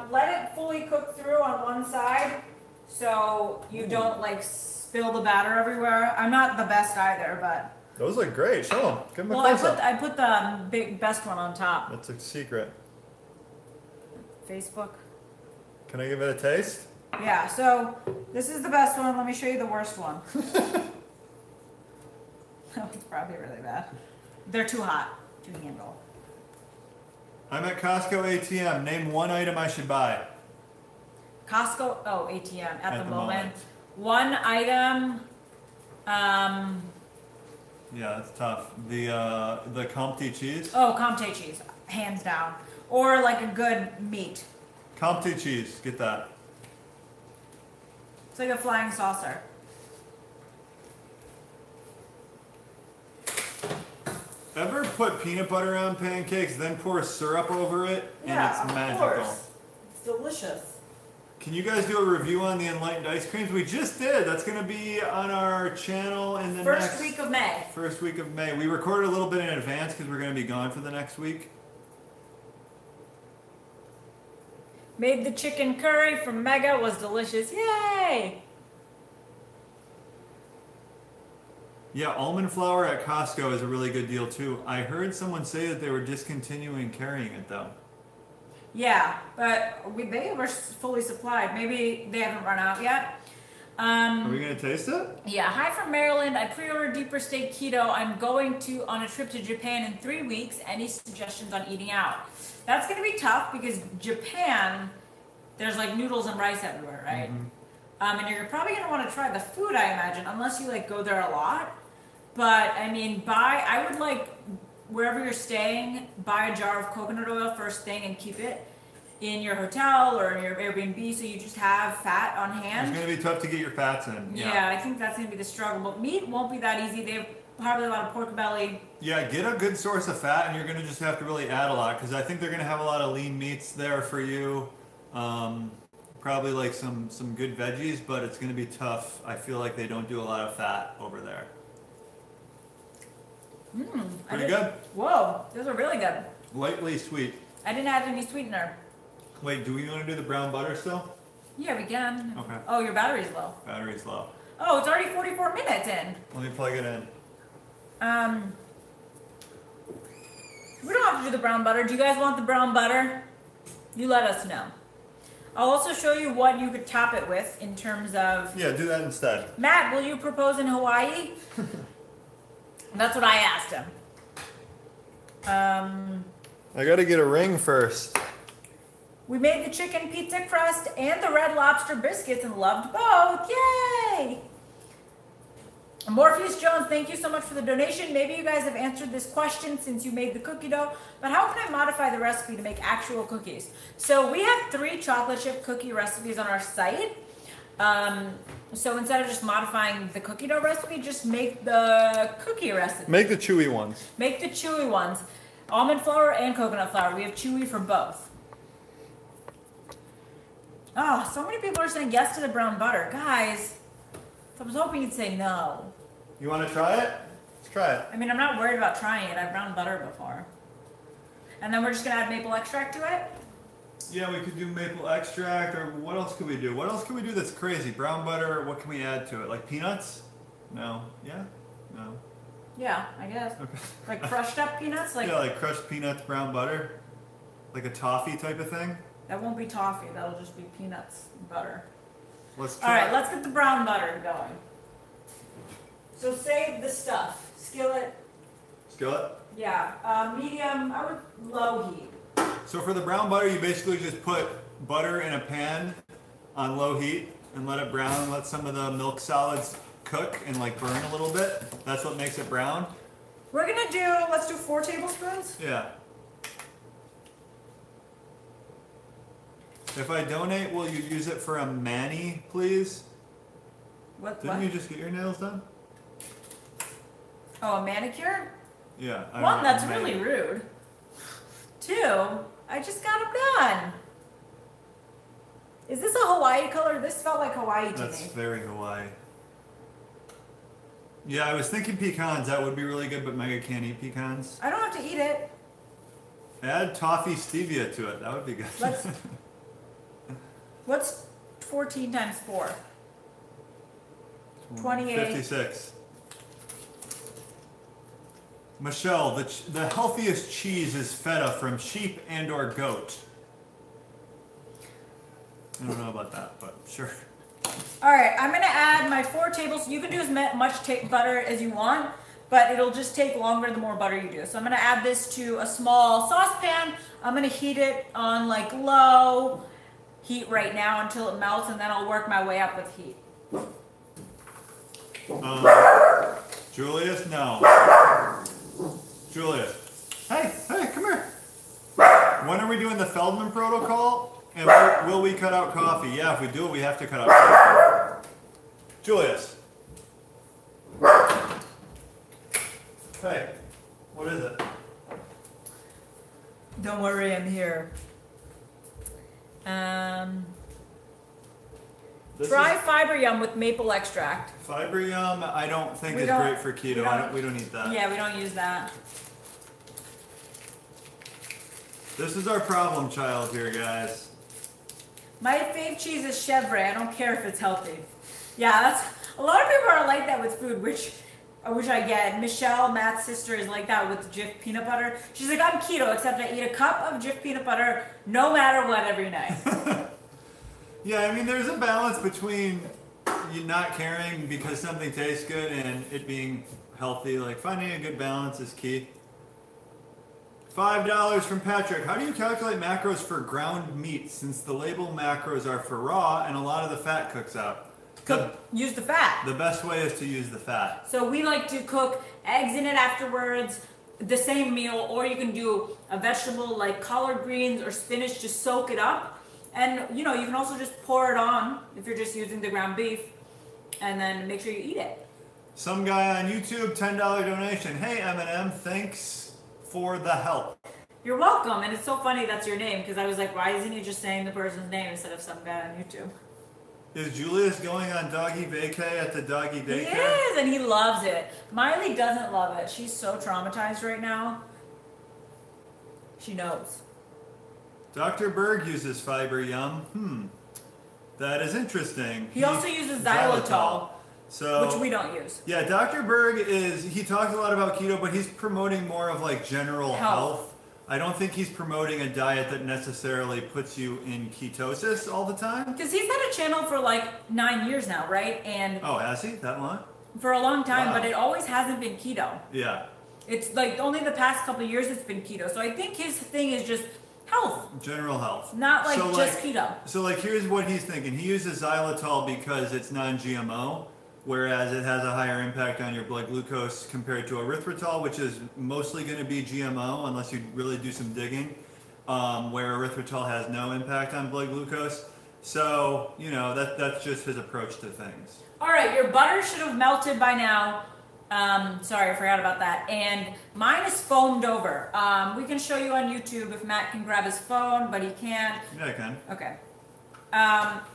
Let it fully cook through on one side so you don't like spill the batter everywhere. I'm not the best either, but. Those look great. Show them. Give them a Well, close up. I put the best one on top. That's a secret. Facebook. Can I give it a taste? Yeah, so this is the best one. Let me show you the worst one. Oh, it's probably really bad. They're too hot to handle. I'm at Costco ATM. Name one item I should buy. Costco, ATM at the moment. One item, Yeah, it's tough. The Comté cheese. Comté cheese, hands down. Or like a good meat. Comté cheese, get that. It's like a flying saucer. Ever put peanut butter on pancakes, then pour syrup over it, and it's magical. Of course. It's delicious. Can you guys do a review on the Enlightened Ice Creams? We just did. That's going to be on our channel in the First week of May. First week of May. We recorded a little bit in advance because we're going to be gone for the next week. Made the chicken curry from Mega. Was delicious. Yay! Yeah, almond flour at Costco is a really good deal too. I heard someone say that they were discontinuing carrying it though. Yeah, but they were fully supplied. Maybe they haven't run out yet. Are we gonna taste it? Yeah. Hi from Maryland. I pre-ordered Deeper State Keto. I'm going on a trip to Japan in 3 weeks. Any suggestions on eating out? That's gonna be tough because Japan, there's like noodles and rice everywhere, right? Mm-hmm. And you're probably gonna want to try the food, I imagine, unless you like go there a lot. But I mean, I would like, wherever you're staying, buy a jar of coconut oil first thing and keep it in your hotel or in your Airbnb so you just have fat on hand. It's going to be tough to get your fats in. Yeah, I think that's going to be the struggle. But meat won't be that easy. They have probably a lot of pork belly. Yeah, get a good source of fat and you're going to just have to really add a lot because I think they're going to have a lot of lean meats there for you. Probably like some good veggies, but it's going to be tough. I feel like they don't do a lot of fat over there. Pretty good. Whoa, those are really good. Lightly sweet. I didn't add any sweetener. Wait, do we want to do the brown butter still? Yeah, we can. Okay. Oh, your battery's low. Battery's low. Oh, it's already 44 minutes in. Let me plug it in. We don't have to do the brown butter. Do you guys want the brown butter? You let us know. I'll also show you what you could top it with in terms of... Yeah, do that instead. Matt, will you propose in Hawaii? That's what I asked him. I gotta get a ring first. We made the chicken pizza crust and the red lobster biscuits and loved both. Yay! Morpheus Jones, thank you so much for the donation. Maybe you guys have answered this question since you made the cookie dough, but how can I modify the recipe to make actual cookies? So we have 3 chocolate chip cookie recipes on our site. So instead of just modifying the cookie dough recipe, just make the cookie recipe. Make the chewy ones. Make the chewy ones. Almond flour and coconut flour. We have chewy for both. Oh, so many people are saying yes to the brown butter. Guys, I was hoping you'd say no. You want to try it? Let's try it. I mean, I'm not worried about trying it. I've brown butter before. And then we're just going to add maple extract to it? Yeah, we could do maple extract, or what else could we do? What else could we do that's crazy? Brown butter, what can we add to it? Like peanuts? No. Yeah? No. Yeah, I guess. Okay. Like crushed up peanuts? Yeah, like crushed peanuts, brown butter? Like a toffee type of thing? That won't be toffee. That'll just be peanuts and butter. Let's try. All right, let's get the brown butter going. So save the stuff. Skillet. Skillet? Yeah, medium, I would low heat. So for the brown butter, you basically just put butter in a pan on low heat and let it brown, let some of the milk solids cook and like burn a little bit. That's what makes it brown. We're gonna do, let's do 4 tablespoons. Yeah. If I donate, will you use it for a mani, please? Didn't you just get your nails done? Oh, a manicure? Yeah. One, that's really rude. 2, I just got them done. Is this a Hawaii color? This felt like Hawaii to me. That's very Hawaii. Yeah, I was thinking pecans. That would be really good, but Mega can't eat pecans. I don't have to eat it. Add toffee stevia to it. That would be good. What's 14 times 4? 28. 56. Michelle, the healthiest cheese is feta from sheep and or goat. I don't know about that, but sure. All right, I'm gonna add my 4 tablespoons. You can do as much butter as you want, but it'll just take longer the more butter you do. So I'm gonna add this to a small saucepan. I'm gonna heat it on like low heat right now until it melts, and then I'll work my way up with heat. Julius, no. Julius, hey, come here. When are we doing the Feldman protocol? And will we cut out coffee? Yeah, if we do it, we have to cut out coffee. Julius. Hey, what is it? Don't worry, I'm here. Try fiber yum with maple extract. Fiber yum, I don't think is great for keto. We don't eat that. Yeah, we don't use that. This is our problem child here, guys. My fave cheese is chèvre. I don't care if it's healthy. Yeah, that's a lot of people are like that with food, which I get. Michelle, Matt's sister, is like that with Jif peanut butter. She's like, I'm keto, except I eat a cup of Jif peanut butter no matter what every night. Yeah, I mean, there's a balance between you not caring because something tastes good and it being healthy. Like, finding a good balance is key. $5 from Patrick. How do you calculate macros for ground meat since the label macros are for raw and a lot of the fat cooks out? Use the fat. The best way is to use the fat. So we like to cook eggs in it afterwards, the same meal, or you can do a vegetable like collard greens or spinach, just soak it up. And you can also just pour it on if you're just using the ground beef, and then make sure you eat it. Some guy on YouTube, $10 donation. Hey M&M, thanks for the help. You're welcome, and it's so funny that's your name, because I was like, why isn't he just saying the person's name instead of some guy on YouTube? Is Julius going on doggy vacay at the doggy daycare? He is, and he loves it. Miley doesn't love it. She's so traumatized right now. She knows. Dr. Berg uses fiber yum. That is interesting. He also uses xylitol. So, which we don't use. Yeah, Dr. Berg he talks a lot about keto, but he's promoting more of like general health. I don't think he's promoting a diet that necessarily puts you in ketosis all the time. Because he's had a channel for like 9 years now, right? And oh, has he? That long? For a long time, wow. But it always hasn't been keto. Yeah. It's like only the past couple of years it's been keto. So I think his thing is just health. General health. Not like just keto. So like here's what he's thinking. He uses xylitol because it's non-GMO. Whereas it has a higher impact on your blood glucose compared to erythritol, which is mostly going to be GMO unless you really do some digging, where erythritol has no impact on blood glucose. So, that's just his approach to things. All right, your butter should have melted by now. Sorry, I forgot about that. And mine is foamed over. We can show you on YouTube if Matt can grab his phone, but he can't. Yeah, I can. Okay.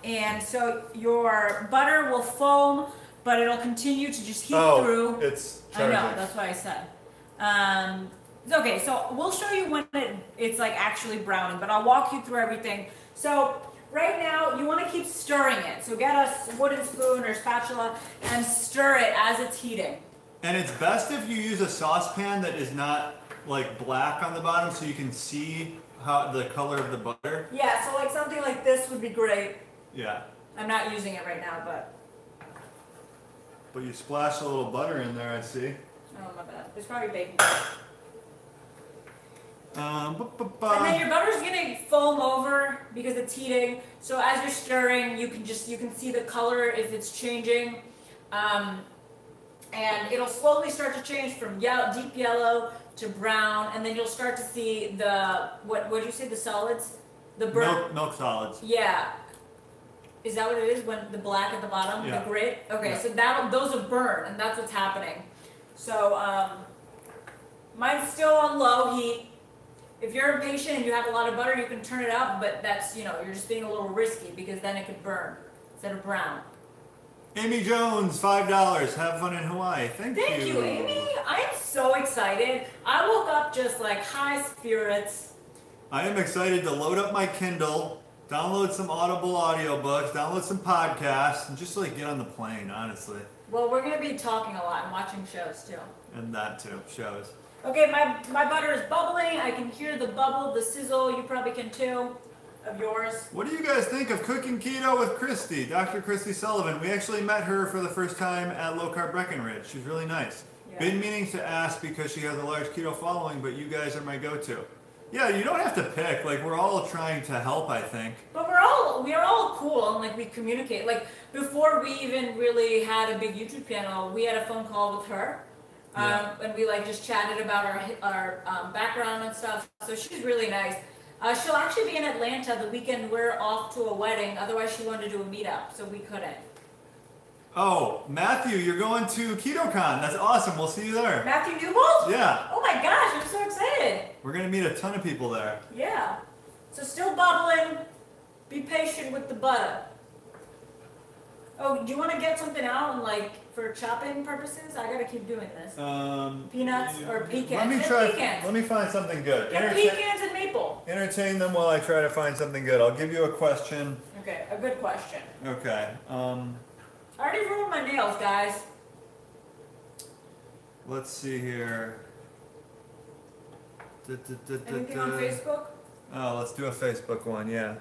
And so your butter will foam, but it'll continue to just heat through. It's charging. I know, that's what I said. Okay, so we'll show you when it's like actually browning, but I'll walk you through everything. So right now, you want to keep stirring it. So get a wooden spoon or spatula and stir it as it's heating. And it's best if you use a saucepan that is not like black on the bottom so you can see how the color of the butter. Yeah, so like something like this would be great. Yeah. I'm not using it right now, but you splashed a little butter in there, I see. Oh, my bad. There's probably baking. And then your butter's gonna foam over because it's heating. So as you're stirring, you can see the color if it's changing. And it'll slowly start to change from deep yellow to brown, and then you'll start to see the, what did you say, the solids? The milk solids. Yeah. Is that what it is, when the black at the bottom, yeah. the grit? Okay, yeah. so those will burn, and that's what's happening. So mine's still on low heat. If you're impatient and you have a lot of butter, you can turn it up, but that's, you're just being a little risky because then it could burn instead of brown. Amy Jones, $5. Have fun in Hawaii. Thank you. Thank you, Amy. I am so excited. I woke up just like high spirits. I am excited to load up my Kindle, download some Audible audiobooks, download some podcasts, and just like get on the plane, honestly. Well, we're going to be talking a lot and watching shows too. And that too, shows. Okay, my butter is bubbling. I can hear the bubble, the sizzle. You probably can too, of yours. What do you guys think of cooking keto with Christy, Dr. Christy Sullivan? We actually met her for the first time at Low Carb Breckenridge. She's really nice. Yeah. Been meaning to ask because she has a large keto following, but you guys are my go-to. Yeah, you don't have to pick. Like, we're all trying to help, I think. But we are all cool, and like we communicate. Like before we even really had a big YouTube channel, we had a phone call with her. And we like just chatted about our background and stuff. So she's really nice. She'll actually be in Atlanta the weekend we're off to a wedding. Otherwise, she wanted to do a meetup, so we couldn't. Oh, Matthew, you're going to KetoCon. That's awesome. We'll see you there. Matthew Newbold? Yeah. Oh my gosh, I'm so excited. We're going to meet a ton of people there. Yeah. So still bubbling. Be patient with the butter. Oh, do you want to get something out and like for chopping purposes? I gotta keep doing this. Peanuts or pecans. Let me find something good. Pecans and maple. Entertain them while I try to find something good. I'll give you a question. Okay, a good question. Okay. I already ruined my nails, guys. Let's see here. Anything on Facebook? Oh, let's do a Facebook one, yeah.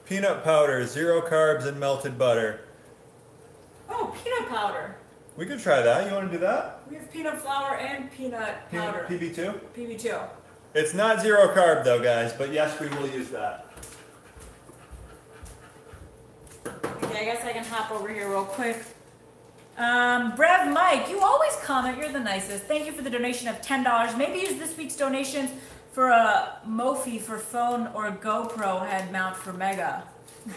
Peanut powder, 0 carbs, and melted butter. Oh, peanut powder. We could try that. You want to do that? We have peanut flour and peanut powder. PB2? PB2. It's not 0 carb though, guys, but yes, we will use that. Okay, I guess I can hop over here real quick. Brev Mike, you always comment. You're the nicest. Thank you for the donation of $10. Maybe use this week's donations for a Mophie for phone or a GoPro head mount for Mega.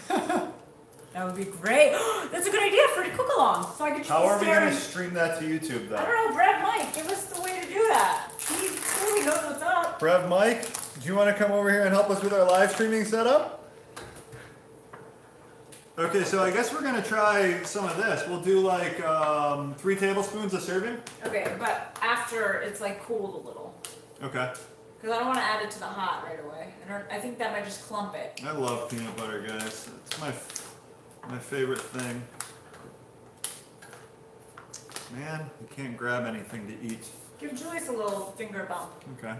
That would be great. That's a good idea for the Cookalong. So I could. How are we going to stream that to YouTube though? I don't know, Brev Mike. Give us the way to do that. He really knows what's up. Brev Mike, do you want to come over here and help us with our live streaming setup? Okay, so I guess we're gonna try some of this. We'll do like 3 tablespoons a serving. Okay, but after it's like cooled a little. Okay. Because I don't want to add it to the hot right away. I think that might just clump it. I love peanut butter, guys. It's my favorite thing. Man, you can't grab anything to eat. Give Julius a little finger bump. Okay.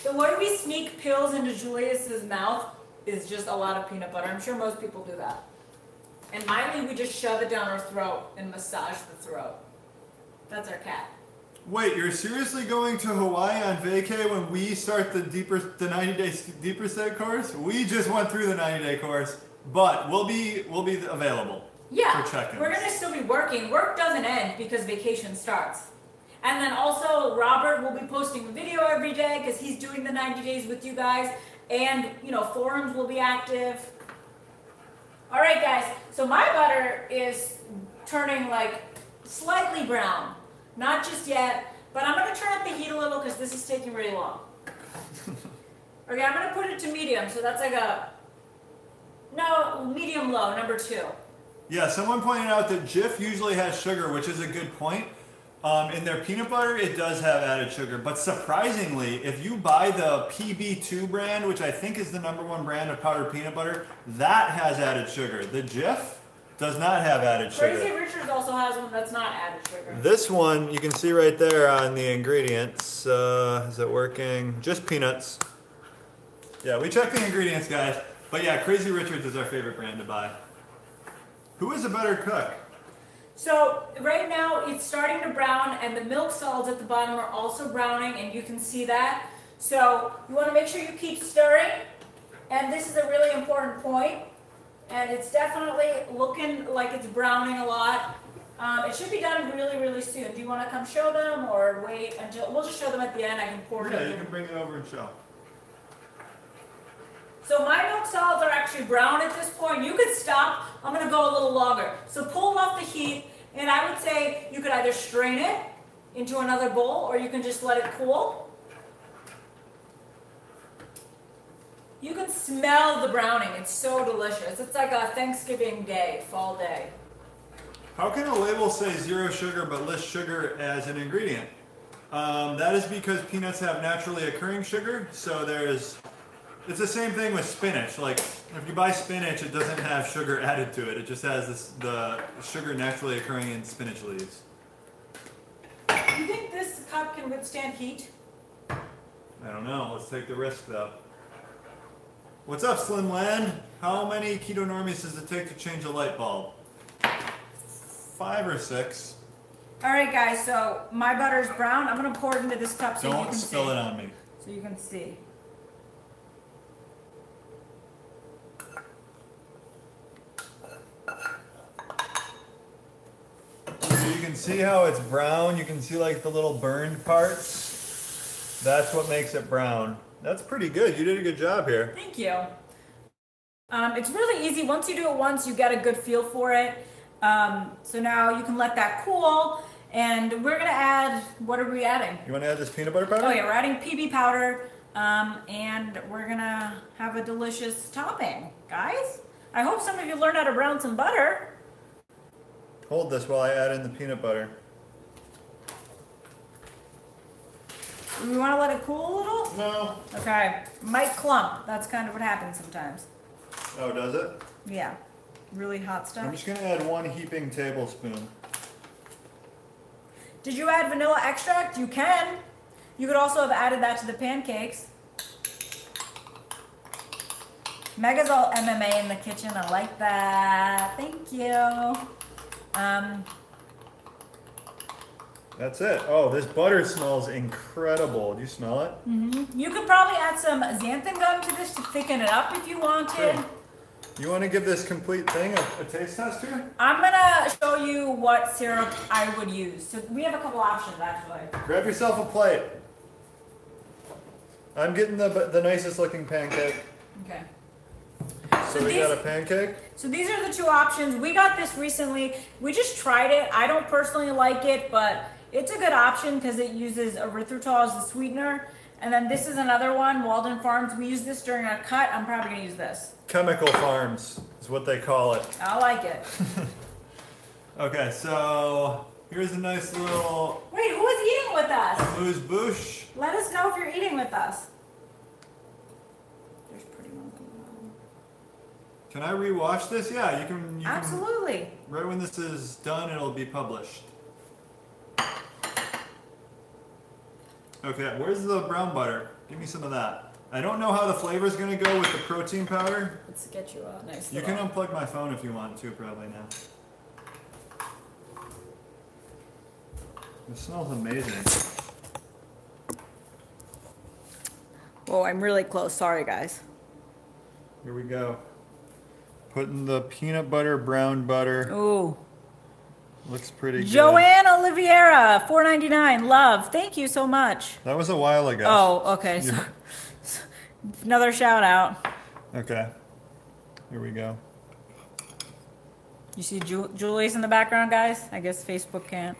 The way we sneak pills into Julius's mouth is just a lot of peanut butter. I'm sure most people do that. And Miley, we just shove it down her throat and massage the throat. That's our cat. Wait, you're seriously going to Hawaii on vacay when we start the 90-day deeper set course? We just went through the 90-day course, but we'll be available. Yeah, for check-ins. We're gonna still be working. Work doesn't end because vacation starts. And then also Robert will be posting a video every day because he's doing the 90 days with you guys, and forums will be active. All right, guys. So my butter is turning like slightly brown. Not just yet, but I'm going to turn up the heat a little because this is taking really long. Okay, I'm going to put it to medium, so that's like medium low, number 2. Yeah, someone pointed out that Jif usually has sugar, which is a good point. In their peanut butter, it does have added sugar, but surprisingly, if you buy the PB2 brand, which I think is the #1 brand of powdered peanut butter, that has added sugar. The Jif does not have added sugar. Crazy Richards also has one that's not added sugar. This one, you can see right there on the ingredients. Is it working? Just peanuts. Yeah, we checked the ingredients, guys. But yeah, Crazy Richards is our favorite brand to buy. Who is a better cook? So right now it's starting to brown, and the milk solids at the bottom are also browning, and you can see that. So you want to make sure you keep stirring. And this is a really important point. And it's definitely looking like it's browning a lot. It should be done really, really soon. Do you want to come show them or wait until, we'll just show them at the end. I can pour it in. Yeah, you can bring it over and show. So my milk solids are actually brown at this point. You could stop. I'm going to go a little longer. So pull off the heat, and I would say you could either strain it into another bowl or you can just let it cool. You can smell the browning. It's so delicious. It's like a Thanksgiving day, fall day. How can a label say 0 sugar but list sugar as an ingredient? That is because peanuts have naturally occurring sugar, so it's the same thing with spinach. Like, if you buy spinach, it doesn't have sugar added to it. It just has the sugar naturally occurring in spinach leaves. You think this cup can withstand heat? I don't know. Let's take the risk, though. What's up, Slim Land? How many keto normies does it take to change a light bulb? 5 or 6. All right, guys. So my butter's brown. I'm gonna pour it into this cup so you can see. Don't spill it on me. So you can see. So you can see how it's brown. You can see like the little burned parts. That's what makes it brown. That's pretty good. You did a good job here. Thank you. It's really easy. Once you do it once, you get a good feel for it. So now you can let that cool. And we're going to add, what are we adding? You want to add this peanut butter powder? Oh yeah, we're adding PB powder. And we're going to have a delicious topping. Guys, I hope some of you learned how to brown some butter. Hold this while I add in the peanut butter. We want to let it cool a little? No. Okay. Might clump. That's kind of what happens sometimes. Oh, does it? Yeah. Really hot stuff. I'm just going to add 1 heaping tablespoon. Did you add vanilla extract? You can. You could also have added that to the pancakes. Mega's all MMA in the kitchen. I like that. Thank you. That's it. Oh, this butter smells incredible. Do you smell it? Mm-hmm. You could probably add some xanthan gum to this to thicken it up if you wanted. Sure. You want to give this complete thing a taste test here? I'm going to show you what syrup I would use. So we have a couple options, actually. Grab yourself a plate. I'm getting the nicest looking pancake. Okay. So we got a pancake? So these are the 2 options. We got this recently. We just tried it. I don't personally like it, but it's a good option because it uses erythritol as the sweetener. And then this is another one, Walden Farms. We use this during a cut. I'm probably going to use this. Chemical Farms is what they call it. I like it. Okay, so here's a nice little... Wait, who is eating with us? amuse-bouche. Let us know if you're eating with us. There's pretty ones on the bottom. Can I rewatch this? Yeah, you can. Absolutely. Right when this is done, it'll be published. Okay, where's the brown butter? Give me some of that. I don't know how the flavor is going to go with the protein powder. Let's get you a nice You can unplug my phone if you want to, probably now. It smells amazing. Whoa, I'm really close. Sorry, guys. Here we go. Putting the peanut butter, brown butter. Ooh. Looks pretty good. Joanne Oliveira, $4.99. Love. Thank you so much. That was a while ago. Oh, okay. So, another shout out. Okay. Here we go. You see Julie's in the background, guys? I guess Facebook can't.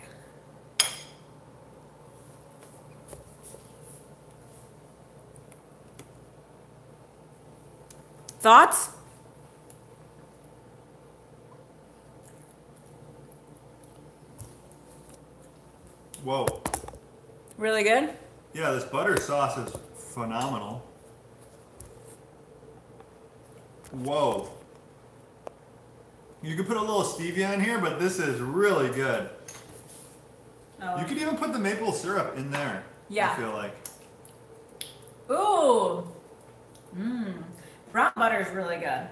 Thoughts? Whoa. Really good? Yeah, this butter sauce is phenomenal. Whoa. You could put a little stevia in here, but this is really good. Oh. You could even put the maple syrup in there. Yeah. I feel like. Ooh. Brown butter is really good.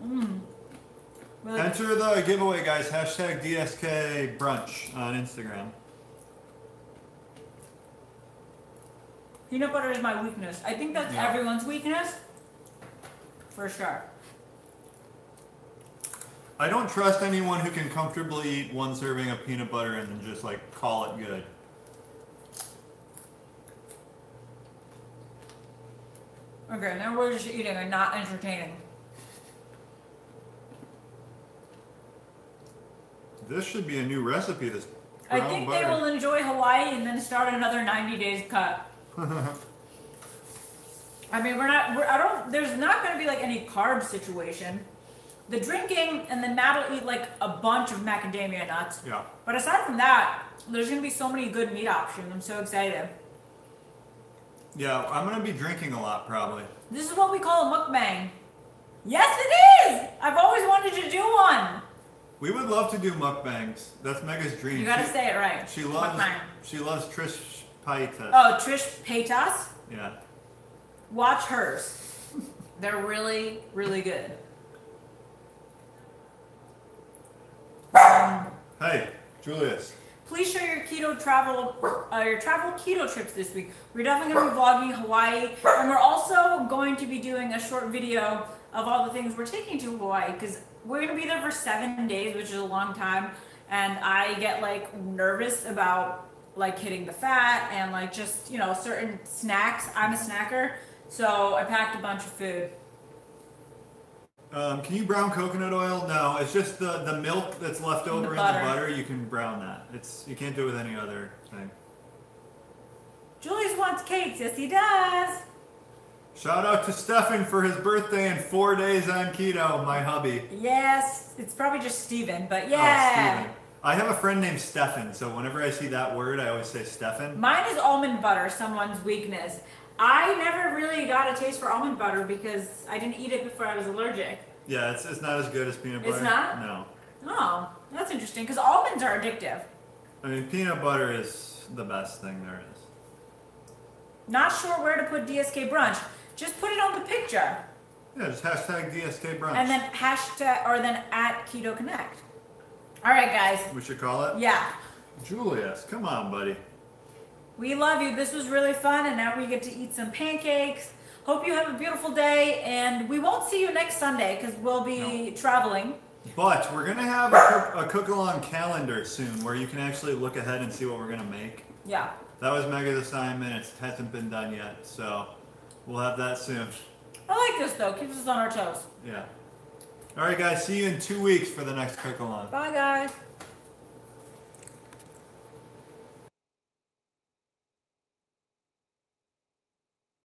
Really good. Enter the giveaway, guys. Hashtag DSK Brunch on Instagram. Peanut butter is my weakness. I think that's everyone's weakness. For sure. I don't trust anyone who can comfortably eat one serving of peanut butter and then just like call it good. Okay, now we're just eating and not entertaining. This should be a new recipe, this I brown think butter. they will enjoy Hawaii and then start another 90 days cut. I mean, there's not going to be like any carb situation. The drinking, and then Matt will eat like a bunch of macadamia nuts. Yeah. But aside from that, there's going to be so many good meat options. I'm so excited. Yeah, I'm going to be drinking a lot probably. This is what we call a mukbang. Yes, it is! I've always wanted to do one. We would love to do mukbangs. That's Mega's dream. You gotta say it right. She loves Mukbang. Trish Paytas. Oh, Trish Paytas? Yeah. Watch hers. They're really, really good. Hey, Julius. Please share your travel keto trips this week. We're definitely going to be vlogging Hawaii, and we're also going to be doing a short video of all the things we're taking to Hawaii, because we're going to be there for 7 days, which is a long time, and I get like nervous about like hitting the fat and like just, you know, certain snacks. I'm a snacker, so I packed a bunch of food. Can you brown coconut oil? No, it's just the milk that's left over in the butter. You can brown that. You can't do it with any other thing. Julius wants cakes. Yes, he does. Shout out to Stefan for his birthday and 4 days on keto, my hubby. Yes, it's probably just Steven, but Oh, yeah. Steven. I have a friend named Stefan, so whenever I see that word, I always say Stefan. Mine is almond butter, someone's weakness. I never really got a taste for almond butter because I didn't eat it before I was allergic. Yeah, it's not as good as peanut butter. It's not? No. Oh, that's interesting because almonds are addictive. I mean, peanut butter is the best thing there is. Not sure where to put DSK brunch. Just put it on the picture. Yeah, just hashtag DSK brunch. And then then at ketoconnect. All right, guys. We should call it? Yeah. Julius, come on, buddy. We love you. This was really fun, and now we get to eat some pancakes. Hope you have a beautiful day, and we won't see you next Sunday because we'll be traveling. But we're going to have a Cookalong calendar soon where you can actually look ahead and see what we're going to make. Yeah. That was Mega's assignment. It hasn't been done yet, so we'll have that soon. I like this, though. Keeps us on our toes. Yeah. All right, guys. See you in 2 weeks for the next Cookalong. Bye, guys.